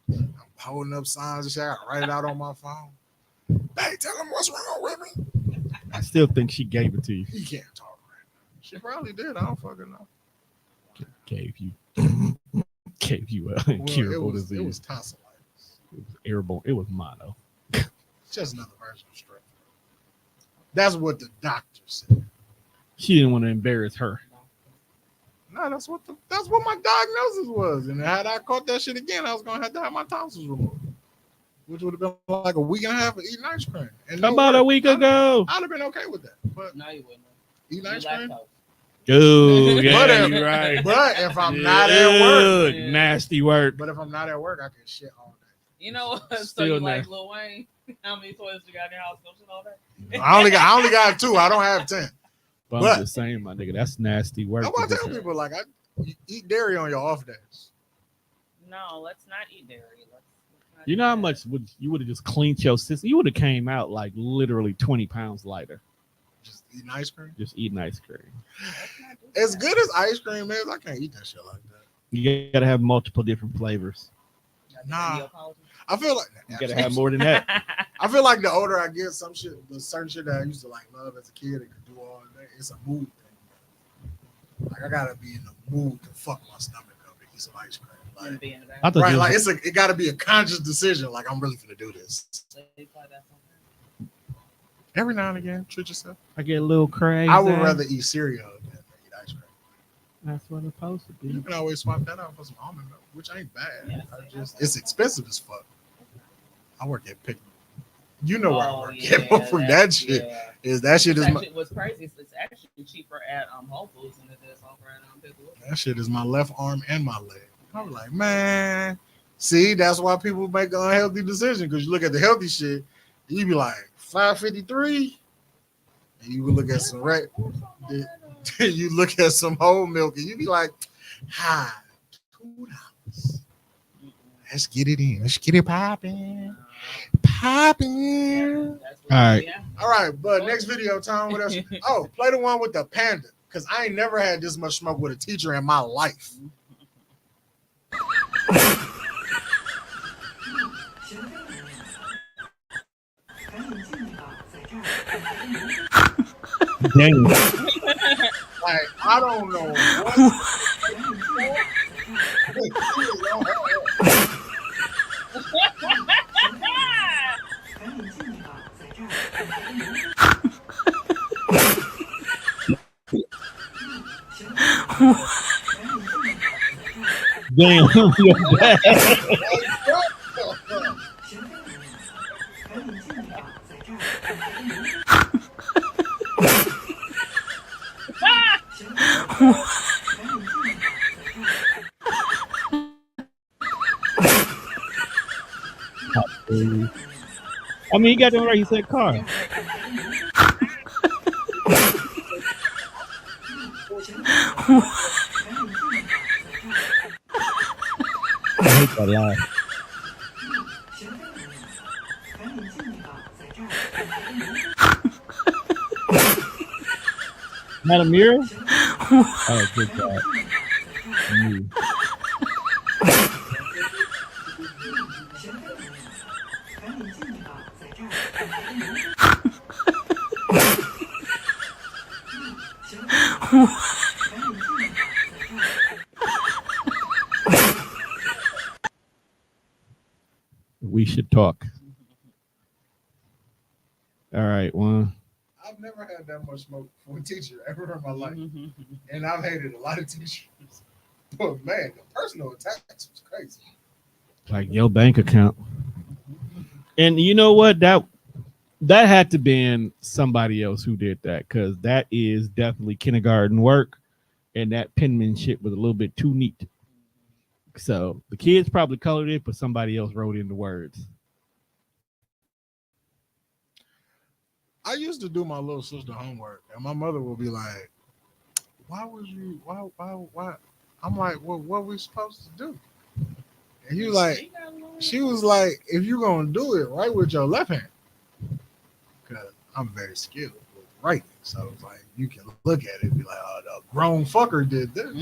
I'm holding up signs and shit. I gotta write it out on my phone. Hey, tell him what's wrong with me. I still think she gave it to you. He can't talk right now. She probably did. I don't fucking know. Gave you a incurable disease. It was tonsillitis. It was airborne. It was mono. Just another version of strep. That's what the doctor said. She didn't want to embarrass her. No, that's what my diagnosis was. And had I caught that shit again, I was gonna have to have my tonsils removed, which would have been like a week and a half of eating ice cream. And About a week ago. I'd have been okay with that. But No, you wouldn't. eating ice cream. Oh, yeah, But you're right. But if I'm not at work, Ugh, nasty work. but if I'm not at work, I can shit all day. You know what? So Still you like nasty. Lil Wayne? How many toys you got in your house? Don't you know that? I only got 2. I don't have 10. But But- I'm just saying, my nigga, that's nasty work. I want to tell people like you eat dairy on your off days. No, let's not eat dairy. Let's not You do know how that. much would you would have just cleaned your system? You would have came out like literally 20 pounds lighter Just eating ice cream. just eating ice cream. Let's not do As that. good as ice cream is, I can't eat that shit like that. You gotta have multiple different flavors. Nah. Neapolitan? I feel like You gotta have more than that. I feel like the older I get, the certain shit that I used to like love as a kid and could do all day, it's a mood thing. Like I gotta be in the mood to fuck my stomach up and eat some ice cream. And Like, be in the back. I thought right, you like was- it gotta be a conscious decision. Like I'm really gonna do this. They play that song. Every now and again, treat yourself. I get a little crazy. I would rather eat cereal than eat ice cream. That's what it's supposed to be. You can always swap that out for some almond milk, which ain't bad. Yeah. It's expensive as fuck. I work at Pick. You know where I Oh, work yeah, at. From that shit yeah. is that shit is It's my actually, what's crazy is it's actually cheaper at Whole Foods than it is over at Deadpool. that shit is my left arm and my leg. I'm like, man, see, that's why people make an unhealthy decision because you look at the healthy shit, you be like 553, and you would look at some you look at some whole milk and you be like, $2. Let's get it in. Let's get it popping. Popping. That's All right. Yeah. All right, but next video, Tom, what else? Oh, play the one with the panda. Because I ain't never had this much smoke with a teacher in my life. Dang. Like, I don't know Damn. You're bad. I mean, he got that right. He said car. I hate that laugh. Not a mirror? Oh, good God. You. We should talk. All right, one. I've never had that much smoke for a teacher ever in my life, and I've hated a lot of teachers. But man, the personal attacks was crazy. Like your bank account. And you know what? That had to been somebody else who did that, because that is definitely kindergarten work, and that penmanship was a little bit too neat. So the kids probably colored it, but somebody else wrote in the words. I used to do my little sister homework, and my mother would be like, "Why was you? Why?" I'm like, "Well, what we supposed to do?" And she was like, "If you're gonna do it, write with your left hand, because I'm very skilled with writing." So it's like you can look at it and be like, "Oh, the grown fucker did this."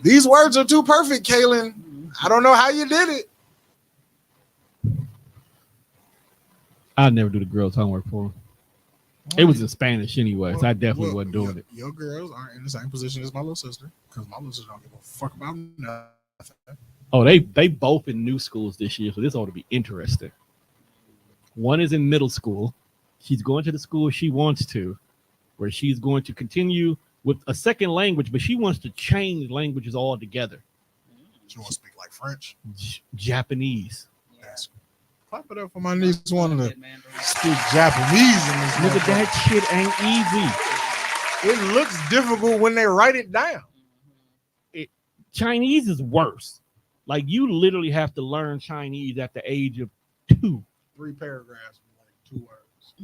These words are too perfect, Kaylin. I don't know how you did it. I'd never do the girls' homework for them. It was in Spanish anyway, so I definitely wasn't doing it. Your girls aren't in the same position as my little sister, because my little sister don't give a fuck about nothing. Oh, they both in new schools this year, so this ought to be interesting. One is in middle school. She's going to the school she wants to, where she's going to continue with a second language, but she wants to change languages altogether. She wants to speak like French? Japanese. Yes. Clap it up for my niece wanting to speak Japanese in this. Nigga, that shit ain't easy. It looks difficult when they write it down. Chinese is worse. Like, you literally have to learn Chinese at the age of 2. 3 paragraphs with like 2 words.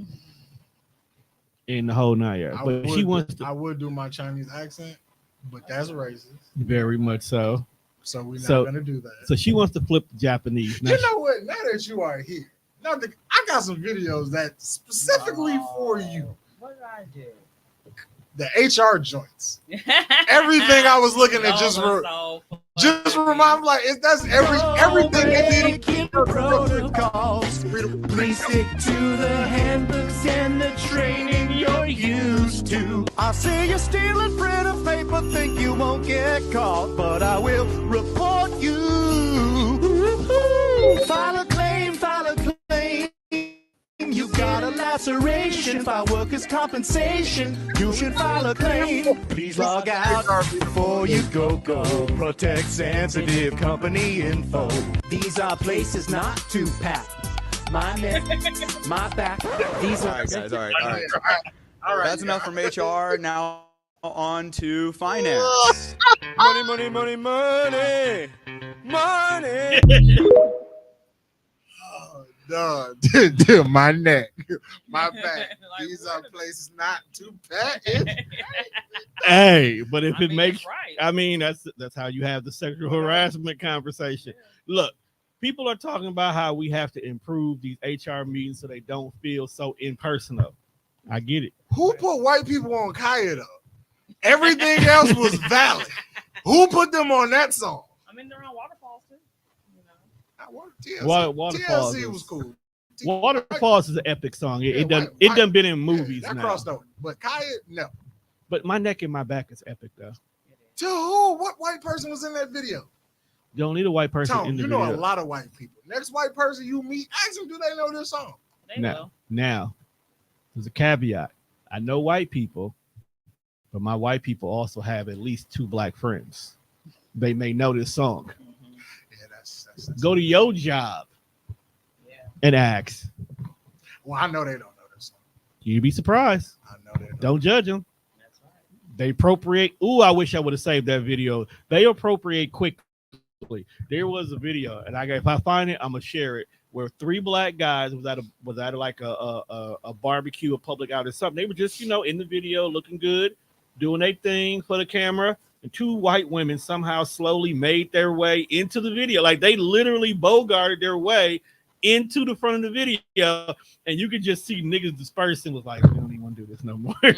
In the whole 9 years. But she wants to. I would do my Chinese accent, but that's racist. Very much so. So we're not going to do that. So she wants to flip the Japanese. Now, you know what? Now that you are here, I got some videos that specifically for you. What did I do? The HR joints. Everything I was looking at just remind me, like, that's everything they need. Protocols. Please stick to the handbooks and the training you're used to. I see you stealing printer paper, think you won't get caught, but I will report you. File a claim, file a claim. You got a laceration, file workers' compensation. You should file a claim. Please log out before you go. Protect sensitive company info. These are places not to pat. My neck, my back. These are guys. All right. That's enough from HR. Now on to finance. Money. Dude, my neck, my back. These are places not to pat. Hey, but if it makes, right. I mean, that's how you have the sexual harassment conversation. Look, people are talking about how we have to improve these HR meetings so they don't feel so impersonal. I get it. Who put white people on Kaya though? Everything else was valid. Who put them on that song? I mean, they're on Waterfalls too. Waterfalls TLC was cool. Waterfalls is an epic song. It done been in movies that now. Crossed over. But Kaya, no. But My Neck and My Back is epic though. To who? What white person was in that video? You don't need a white person Tom, in the you video. know a lot of white people. Next white person you meet, ask them, do they know this song? Now, there's a caveat. I know white people, but my white people also have at least 2 black friends. They may know this song. Yeah, that's Go to your job and ask. Well, I know they don't know this song. You'd be surprised. I know they don't judge them. That's right. They appropriate. Ooh, I wish I would have saved that video. They appropriate quickly. There was a video, and if I find it, I'm gonna share it. Where 3 black guys was at like a barbecue, a public outing, something. They were just in the video, looking good, doing their thing for the camera. And 2 white women somehow slowly made their way into the video. Like, they literally bogarted their way into the front of the video. And you could just see niggas dispersing. Was like, we don't even want to do this no more. Well,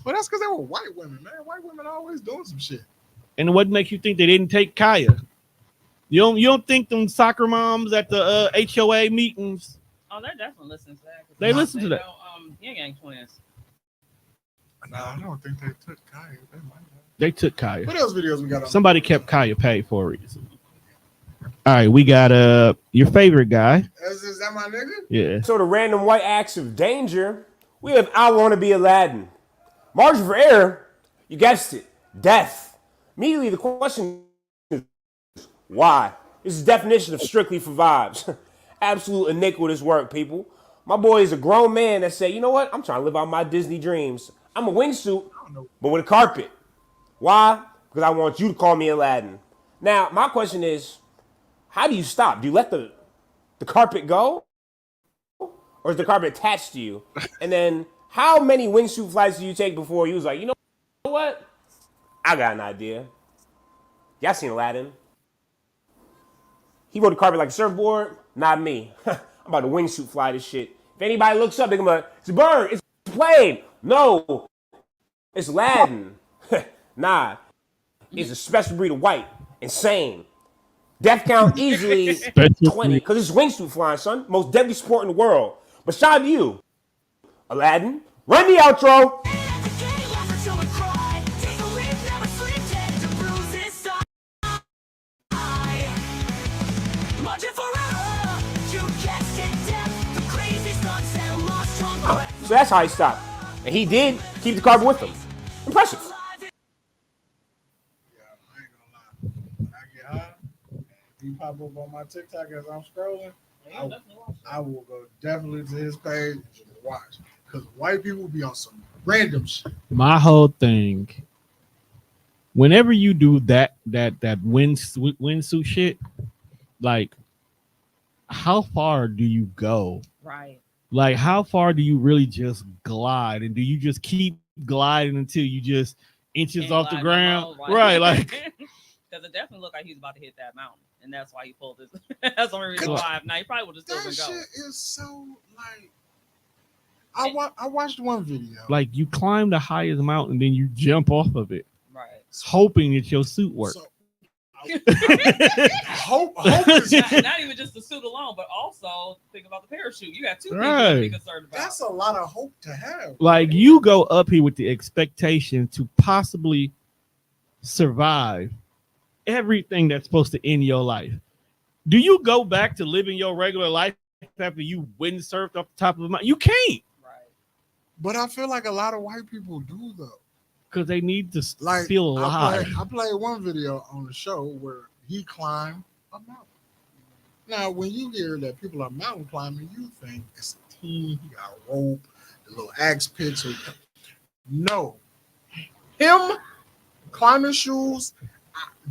that's because they were white women, man. White women always doing some shit. And what makes you think they didn't take Kaya? You don't think them soccer moms at the HOA meetings? Oh, they're definitely listening to that. They listen to that. Yang Yang Twins. No, I don't think they took Kaya. They took Kaya. What else videos we got on? Somebody kept Kaya paid for a reason. All right, we got your favorite guy. Is that my nigga? Yeah. So the random white acts of danger, we have I Want to Be Aladdin. Margin for error, you guessed it, death. Immediately the question is, why? This is the definition of strictly for vibes. Absolute iniquitous work, people. My boy is a grown man that said, you know what? I'm trying to live out my Disney dreams. I'm a wingsuit, but with a carpet. Why? Because I want you to call me Aladdin. Now, my question is, how do you stop? Do you let the carpet go? Or is the carpet attached to you? And then how many wingsuit flights do you take before you was like, you know what? I got an idea. Y'all seen Aladdin? He rode the carpet like a surfboard. Not me. I'm about to wingsuit fly this shit. If anybody looks up, they're gonna be like, it's a bird, it's a plane. No, it's Aladdin. Nah, it's a special breed of white. Insane. Death count easily 20, because it's wingsuit flying, son. Most deadly sport in the world. But shout out to you, Aladdin. Run the outro. So that's how he stopped. And he did keep the carpet with him. Impressive. Yeah, I ain't gonna lie. When I get high, if he pop up on my TikTok as I'm scrolling, I will go definitely to his page and just watch. Because white people be on some random shit. My whole thing, whenever you do that windsuit shit, like, how far do you go? Right. Like, how far do you really just glide? And do you just keep gliding until you just inches off the ground? Right, like. Because it definitely looked like he was about to hit that mountain. And that's why he pulled this. That's the only reason why. Now, he probably would have still been going. That shit is so, like. I watched one video. Like, you climb the highest mountain, then you jump off of it. Right. Hoping that your suit works. So, hope is not even just the suit alone, but also think about the parachute. You got two things to be concerned about. That's a lot of hope to have. Like, you go up here with the expectation to possibly survive everything that's supposed to end your life. Do you go back to living your regular life after you windsurfed off the top of the mountain? You can't. Right. But I feel like a lot of white people do, though. Because they need to like, feel alive. I played one video on the show where he climbed a mountain. Now, when you hear that people are mountain climbing, you think it's a team, he got a rope, the little axe picks. No. Him, climbing shoes,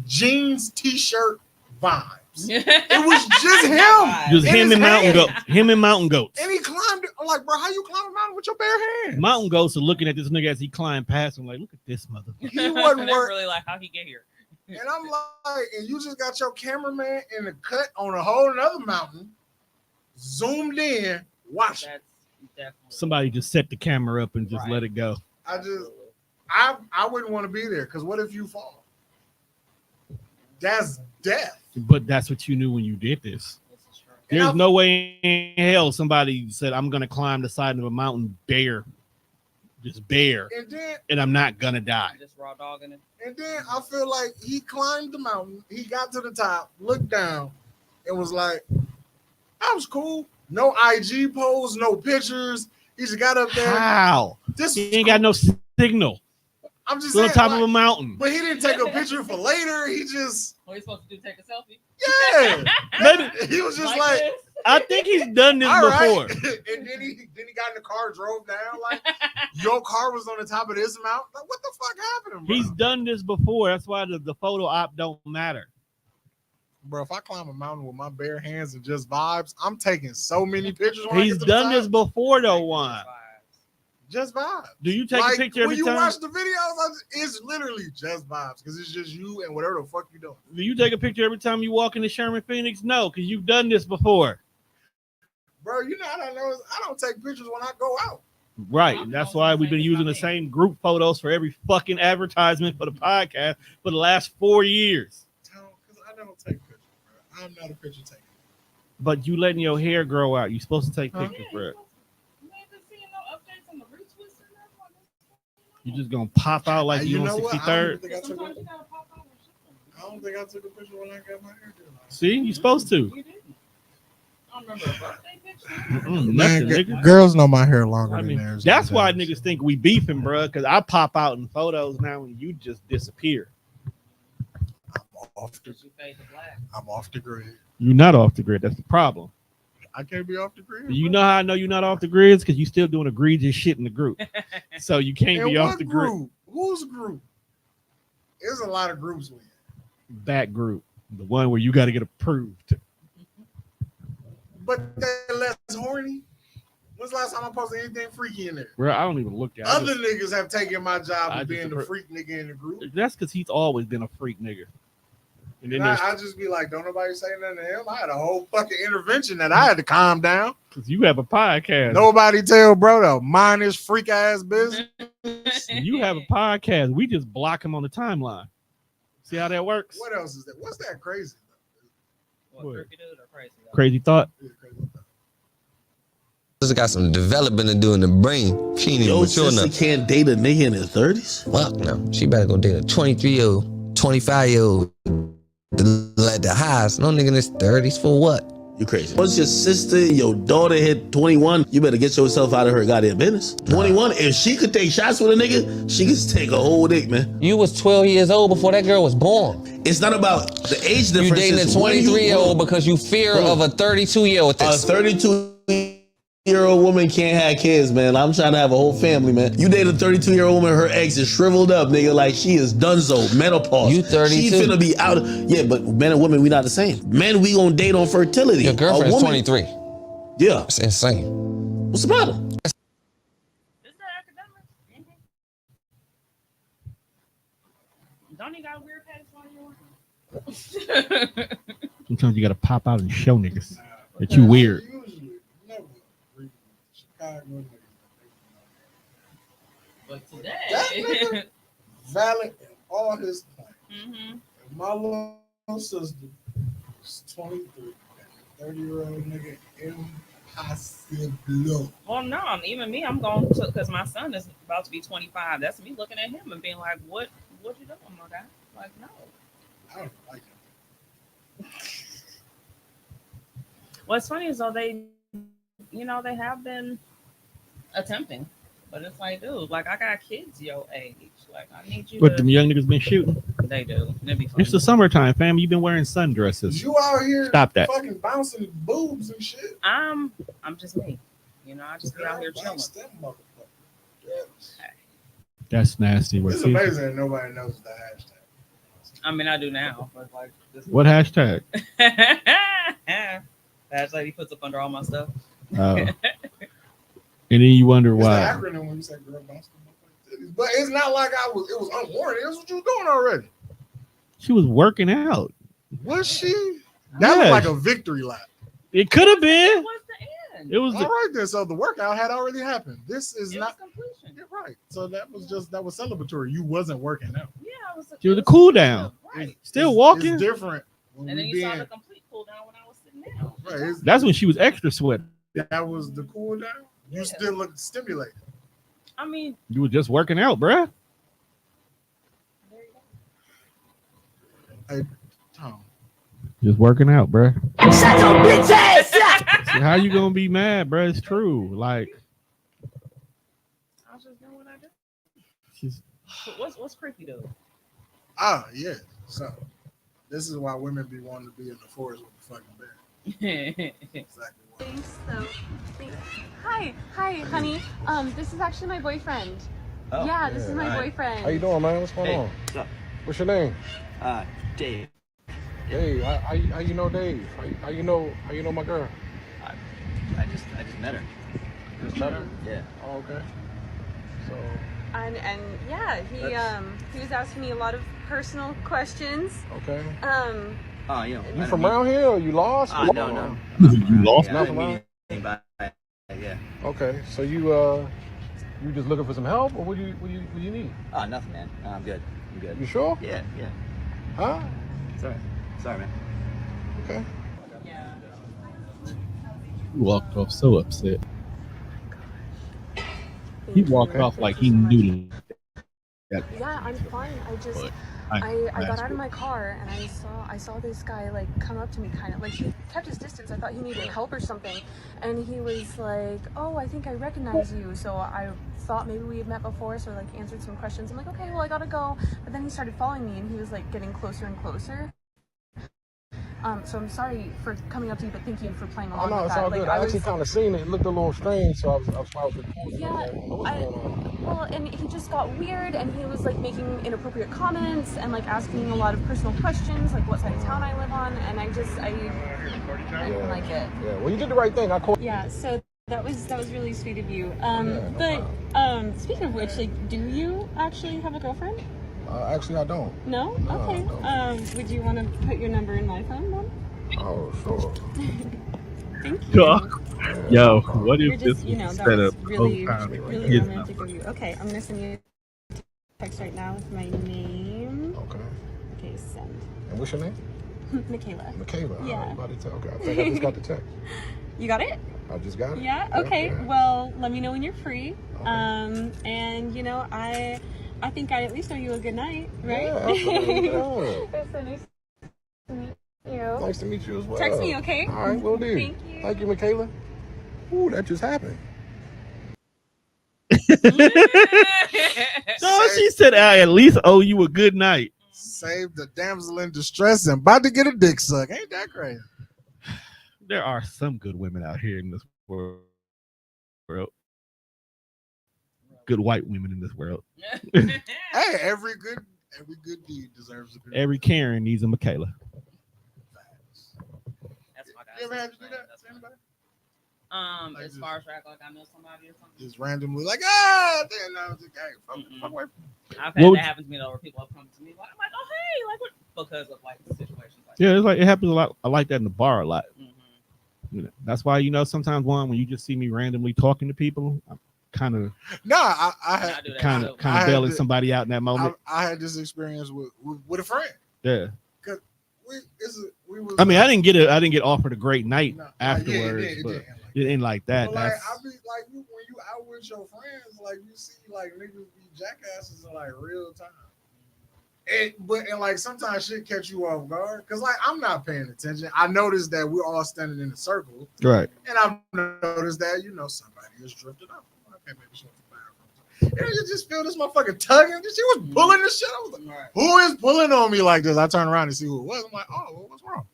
jeans, t-shirt, vibes. It was just him. Just him and mountain goats. Him and mountain goats. And he climbed it. I'm like, bro, how you climb a mountain with your bare hands? Mountain goats are looking at this nigga as he climbed past him, like, look at this motherfucker. He wasn't really like how he get here. And I'm like, and you just got your cameraman in the cut on a whole another mountain, zoomed in, watching. Somebody just set the camera up and just let it go. I wouldn't want to be there, because what if you fall? That's death. But that's what you knew when you did this. There's no way in hell somebody said, I'm going to climb the side of a mountain bare. Just bare. And I'm not going to die. Just raw dogging it. And then I feel like he climbed the mountain. He got to the top, looked down, and was like, that was cool. No IG pose, no pictures. He just got up there. How? He ain't got no signal. I'm just on saying, top of a mountain. But he didn't take a picture for later. He just. What are you supposed to do? Take a selfie? Yeah. Maybe. He was just like I think he's done this all before. Right. And then he got in the car, drove down. Like, your car was on the top of this mountain. Like, what the fuck happened, bro? He's done this before. That's why the photo op don't matter. Bro, if I climb a mountain with my bare hands and just vibes, I'm taking so many pictures. He's done this before, though, Juan. Just vibes. Do you take a picture every time? When you watch the videos, it's literally just vibes, because it's just you and whatever the fuck you doing. Do you take a picture every time you walk into Sherman Phoenix? No, because you've done this before. Bro, you know how I know? I don't take pictures when I go out. Right. That's why we've been using the same group photos for every fucking advertisement for the podcast for the last 4 years. Because I don't take pictures, bro. I'm not a picture taker. But you letting your hair grow out. You're supposed to take pictures, bro. You just gonna pop out like you on 63rd? I don't think I took a picture when I got my hair done. See, you're supposed to. You didn't. I don't remember a birthday picture. Nothing, nigga. Girls know my hair longer I than mean, theirs. that's why niggas think we beefing, bro. Because I pop out in photos now and you just disappear. I'm off the grid. You're not off the grid. That's the problem. I can't be off the grid. You know how I know you're not off the grid? Because you still doing egregious shit in the group. So you can't And be off what the grid. group? Whose group? There's a lot of groups we in. That group. The one where you got to get approved. But they're less horny. When's the last time I posted anything freaky in there? Bro, I don't even look at it. Other niggas have taken my job of being the freak nigga in the group. That's because he's always been a freak nigga. And then I just be like, don't nobody say nothing to him. I had a whole fucking intervention that I had to calm down. Because you have a podcast. Nobody tell bro to mind his freak ass business. You have a podcast. We just block him on the timeline. See how that works? What else is that? What's that crazy? What? Crazy thought. Just got some development to do in the brain. She ain't even mature enough. She can't date a nigga in his 30s? Fuck no. She better go date a 23-year-old, 25-year-old. Like the highest. No nigga in his 30s for what? You crazy. Once your sister, your daughter hit 21, you better get yourself out of her goddamn business. 21, if she could take shots with a nigga, she could take a whole dick, man. You was 12 years old before that girl was born. It's not about the age difference. You dating a 23-year-old because you fear of a 32-year-old. A 32-year-old woman can't have kids, man. I'm trying to have a whole family, man. You date a 32-year-old woman, her eggs is shriveled up, nigga, like she is donezo, menopause. You 32. She finna be out. Yeah, but men and women, we not the same. Men, we gonna date on fertility. Your girlfriend's 23. Yeah. It's insane. What's the problem? Don't you got a weird face while you're working? Sometimes you got to pop out and show niggas that you weird. But today, that nigga valid in all his claims. Mm-hmm. My little sister is 23. 30-year-old nigga impossible. Well, no, even me, I'm going to, because my son is about to be 25. That's me looking at him and being like, what you doing, my guy? Like, no. I don't like him. What's funny is though they have been attempting, but it's like, dude, like I got kids your age. Like I need you. But them young niggas been shooting. They do. Be it's the summertime, fam. You've been wearing sundresses. You out here stop that. Fucking bouncing boobs and shit. I'm just me. I just be out here chilling. That's nasty. It's amazing that nobody knows the hashtag. I mean, I do now. But like, what hashtag? Hashtag he puts up under all my stuff. And then you wonder why. It's the acronym when you say girl basketball. But it's not like it was unwarranted. That's what you were doing already. She was working out. Was she? That was like a victory lap. It could have been. It was the end. It was all right then. So the workout had already happened. This is not completion. You're right. So that was celebratory. You wasn't working out. Yeah, it was a cool down. Right. Still walking. It's different. And then you saw the complete cool down when I was sitting down. Right. That's when she was extra sweaty. That was the cool down. You still look stimulated. I mean, you were just working out, bruh. Hey, Tom. Just working out, bruh. Shut your bitch ass up! See, how you gonna be mad, bruh? It's true. Like, I was just doing what I do. What's creepy though? Ah, yeah. So this is why women be wanting to be in the forest with the fucking bear. Exactly why. Hi, honey. This is actually my boyfriend. Oh, yeah, this is my boyfriend. How you doing, man? What's going on? What's your name? Dave. Dave. How you know Dave? How you know my girl? I just met her. Just met her? Yeah. Oh, okay. So. And yeah, he was asking me a lot of personal questions. Okay. You from around here or you lost? No. You lost? Not from around? Yeah. Okay. So you just looking for some help or what do you need? Nothing, man. I'm good. You sure? Yeah. Huh? Sorry, man. Okay. He walked off so upset. He walked off like he knew that. Yeah, I'm fine. I got out of my car and I saw this guy like come up to me, kind of like he kept his distance. I thought he needed help or something, and he was like, "Oh, I think I recognize you." So I thought maybe we had met before, so I like answered some questions. I'm like, "Okay, well I gotta go," but then he started following me and he was like getting closer and closer. So I'm sorry for coming up to you, but thank you for playing along. Oh no, with it's that. all Like, good. I actually kind of seen it. It looked a little strange, so I was recording. Yeah, well, and he just got weird, and he was like making inappropriate comments and like asking a lot of personal questions, like what side of town I live on, and I didn't like it. Yeah, well, you did the right thing. I called. Yeah, so that was really sweet of you. Speaking of which, like, do you actually have a girlfriend? Actually, I don't. No? Okay. Would you want to put your number in my phone, Mom? Oh, sure. Thank you. Yo, what You're if just, this you know, was that set was up really, whole time? really His romantic number. of you. Okay, I'm gonna send you a text right now with my name. Okay. Okay, send. And what's your name? Michaela. Michaela. Yeah. About to tell. Okay, I think I just got the text. You got it? I just got it. Yeah. Okay. Yeah. Well, let me know when you're free. Okay. And you know, I think I at least owe you a good night, right? Yeah, absolutely. Yeah. It's so nice to meet you. Nice to meet you as well. Text me, okay? All right, will do. Thank you. Thank you, Michaela. Ooh, that just happened. So she said, "I at least owe you a good night." Save the damsel in distress and about to get a dick suck. Ain't that crazy? There are some good women out here in this world. Good white women in this world. Hey, every good deed deserves a good. Every Karen needs a Michaela. That's my guy. You ever had to do that to anybody? Like As far as like I know somebody or something. Just randomly, like, damn, no, it's okay. Fuck away from me. I've had that happen to me though, where people have come to me like, I'm like, oh hey, like what? Because of like situations like Yeah, it's like it happens a lot. I like that in the bar a lot. Mm-hmm. You know, that's why sometimes when you just see me randomly talking to people, I'm kind of I had bailing somebody out in that moment. I had this experience with a friend. Yeah. Cause we was. I mean, I didn't get offered a great night afterwards, it but it ain't like that. But like, That's I be like, when you out with your friends, like you see like niggas be jackasses in like real time. And like sometimes shit catch you off guard because like I'm not paying attention. I noticed that we're all standing in a circle, right? And I've noticed that somebody has drifted up. Okay, maybe she went to the bathroom. And you just feel this motherfucker tugging. She was pulling the shit. I was like, who is pulling on me like this? I turn around and see who it was. I'm like, oh, well, what's wrong?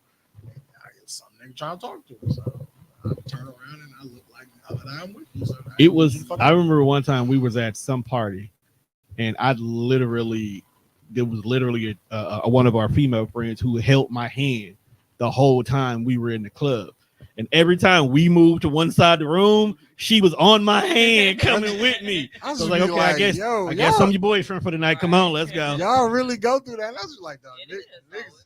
I get some nigga trying to talk to her. So I turn around and I look like I'm with you. So I remember one time we was at some party, and there was literally one of our female friends who held my hand the whole time we were in the club. And every time we moved to one side of the room, she was on my hand coming with me. I was like, okay, I guess I'm your boyfriend for the night. Come on, let's go. Y'all really go through that. And I was just like, niggas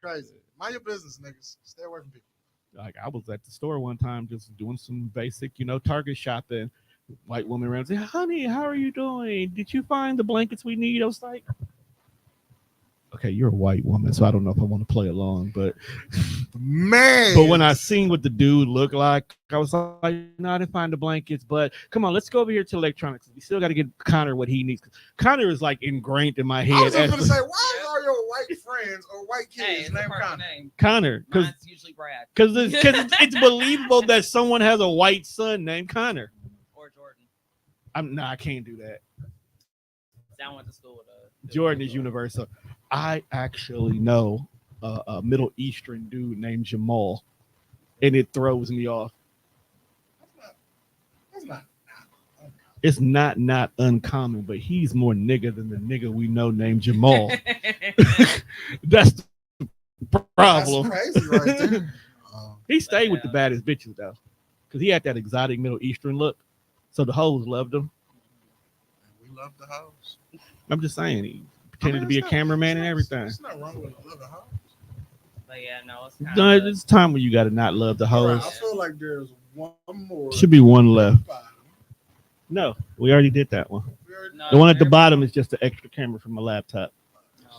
crazy. Mind your business, niggas. Stay away from people. Like I was at the store one time just doing some basic, Target shopping. White woman around say, honey, how are you doing? Did you find the blankets we need? I was like, okay, you're a white woman, so I don't know if I want to play along, but man. But when I seen what the dude looked like, I was like, no, I didn't find the blankets, but come on, let's go over here to electronics. We still got to get Connor what he needs. Connor is like ingrained in my head. I was just gonna say, why are your white friends or white kids named Connor? Connor, because it's usually Brad. Because it's believable that someone has a white son named Connor. Or Jordan. I can't do that. I went to school with Jordan is universal. I actually know a Middle Eastern dude named Jamal, and it throws me off. It's not uncommon, but he's more nigga than the nigga we know named Jamal. That's the problem. That's crazy right there. He stayed with the baddest bitches though, because he had that exotic Middle Eastern look, so the hoes loved him. We love the hoes. I'm just saying, he pretended to be a cameraman and everything. It's not wrong with love the hoes. But yeah, no, it's It's time when you got to not love the hoes. Right, I feel like there's one more. Should be one left. No, we already did that one. The one at the bottom is just the extra camera from my laptop. Okay.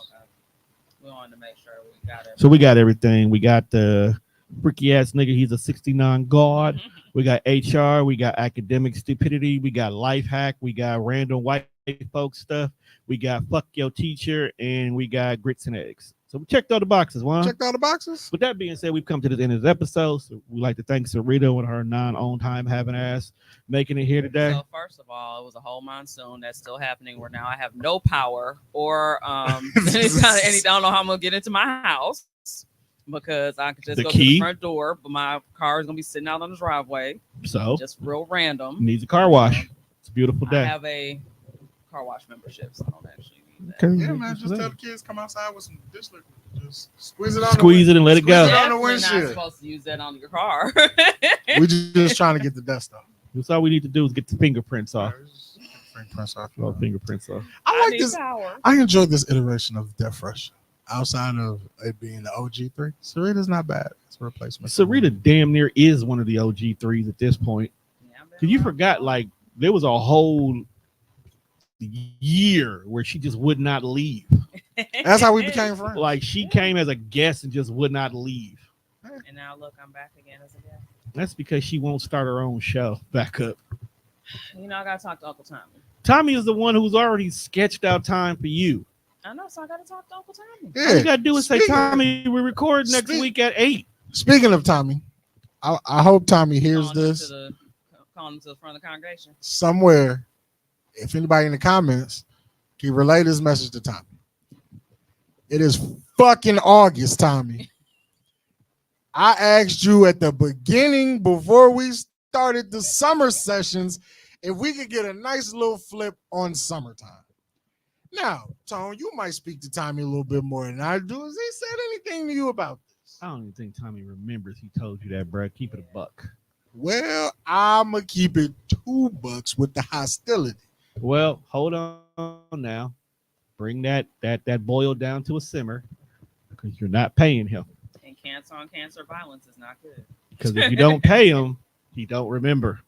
We wanted to make sure we got it. So we got everything. We got the freaky ass nigga. He's a 69 guard. We got HR. We got academic stupidity. We got life hack. We got random white folks stuff. We got fuck your teacher, and we got grits and eggs. So we checked all the boxes. Checked all the boxes. With that being said, we've come to the end of the episode. So we'd like to thank Sarita with her non-own time having ass making it here today. So first of all, it was a whole monsoon that's still happening where now I have no power or I don't know how I'm gonna get into my house because I could just go to the front door, but my car is gonna be sitting out on the driveway. So just real random. Needs a car wash. It's a beautiful day. I have a car wash membership, so I don't actually need that. Okay. Yeah, man. Just tell the kids come outside with some dish liquid. Just squeeze it on. Squeeze it and let it go. You're not supposed to use that on your car. We just trying to get the dust off. That's all we need to do is get the fingerprints off. Fingerprints off. Oh, fingerprints off. I like this. Power. I enjoyed this iteration of Death Fresh. Outside of it being the OG3, Sarita's not bad. It's a replacement. Sarita damn near is one of the OG3s at this point. Because you forgot, like, there was a whole year where she just would not leave. That's how we became friends. Like, she came as a guest and just would not leave. And now look, I'm back again as a guest. That's because she won't start her own show back up. You know, I gotta talk to Uncle Tommy. Tommy is the one who's already sketched out time for you. I know, so I gotta talk to Uncle Tommy. Yeah. All you gotta do is say, Tommy, we record next week at 8. Speaking of Tommy, I hope Tommy hears this. Calling him to the front of the congregation. Somewhere, if anybody in the comments can relay this message to Tommy. It is fucking August, Tommy. I asked you at the beginning before we started the summer sessions if we could get a nice little flip on summertime. Now, Tone, you might speak to Tommy a little bit more than I do. Has he said anything to you about this? I don't even think Tommy remembers he told you that, bro. Keep it a buck. Well, I'ma keep it $2 with the hostility. Well, hold on now. Bring that boil down to a simmer because you're not paying him. And cancer on cancer violence is not good. Because if you don't pay him, he don't remember.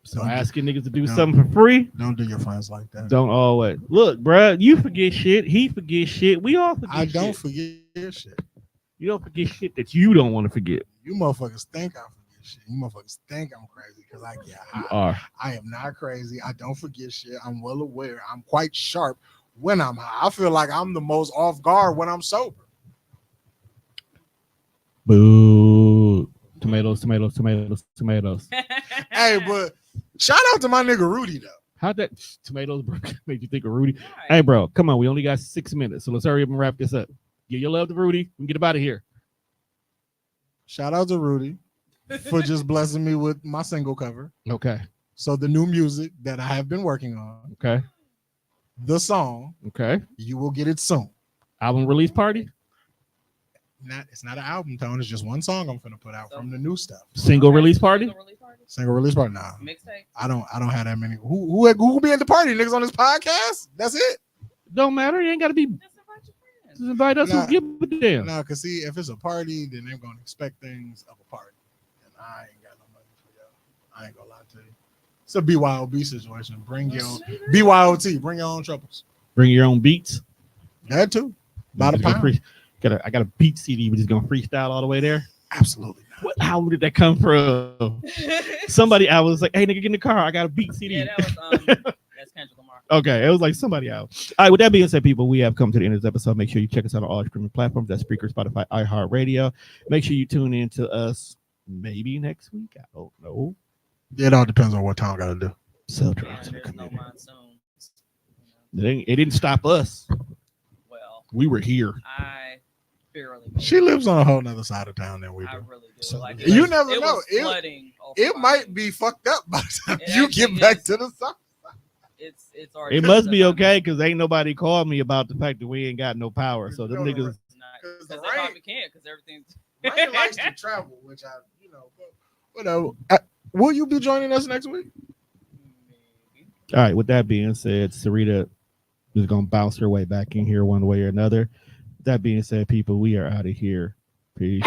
So asking niggas to do something for free. Don't do your friends like that. Don't always. Look, bro, you forget shit. He forgets shit. We all forget shit. I don't forget shit. You don't forget shit that you don't want to forget. You motherfuckers think I forget shit. You motherfuckers think I'm crazy because I get high. You are. I am not crazy. I don't forget shit. I'm well aware. I'm quite sharp when I'm high. I feel like I'm the most off guard when I'm sober. Boo. Tomatoes, tomatoes, tomatoes, tomatoes. Hey, but shout out to my nigga Rudy, though. How'd that tomatoes bro, made you think of Rudy? Right. Hey, bro, come on. We only got 6 minutes, so let's hurry up and wrap this up. Give your love to Rudy and get him out of here. Shout out to Rudy for just blessing me with my single cover. Okay. So the new music that I have been working on. Okay. The song. Okay. You will get it soon. Album release party? It's not an album, Tone. It's just one song I'm finna put out from the new stuff. Single release party? Single release party? Nah. Mixtape? I don't have that many. Who be at the party? Niggas on this podcast? That's it. Don't matter. You ain't gotta be. Just invite us and give a damn. No, because see, if it's a party, then they're gonna expect things of a party. And I ain't got no money for y'all. I ain't gonna lie to you. It's a BYOB situation. Bring your BYOT, bring your own troubles. Bring your own beats. That too. About a pound. I got a beat CD. We're just gonna freestyle all the way there. Absolutely. What album did that come from? Somebody I was like, hey nigga, get in the car. I got a beat CD. Yeah, that was that's Kendrick Lamar. Okay, it was like somebody else. All right, with that being said, people, we have come to the end of this episode. Make sure you check us out on all streaming platforms. That's Spreaker, Spotify, iHeartRadio. Make sure you tune in to us maybe next week. I don't know. It all depends on what Tom got to do. Sell drugs in the community. It didn't stop us. Well, we were here. She lives on a whole nother side of town than we do. I really do. So, like, you never know. It might be fucked up by the time you get back to the south. It's already. It must be okay because ain't nobody called me about the fact that we ain't got no power. So them niggas. Because they probably can't because everything's. Rain likes to travel, which whatever. Will you be joining us next week? All right. With that being said, Sarita is gonna bounce her way back in here one way or another. That being said, people, we are out of here. Peace.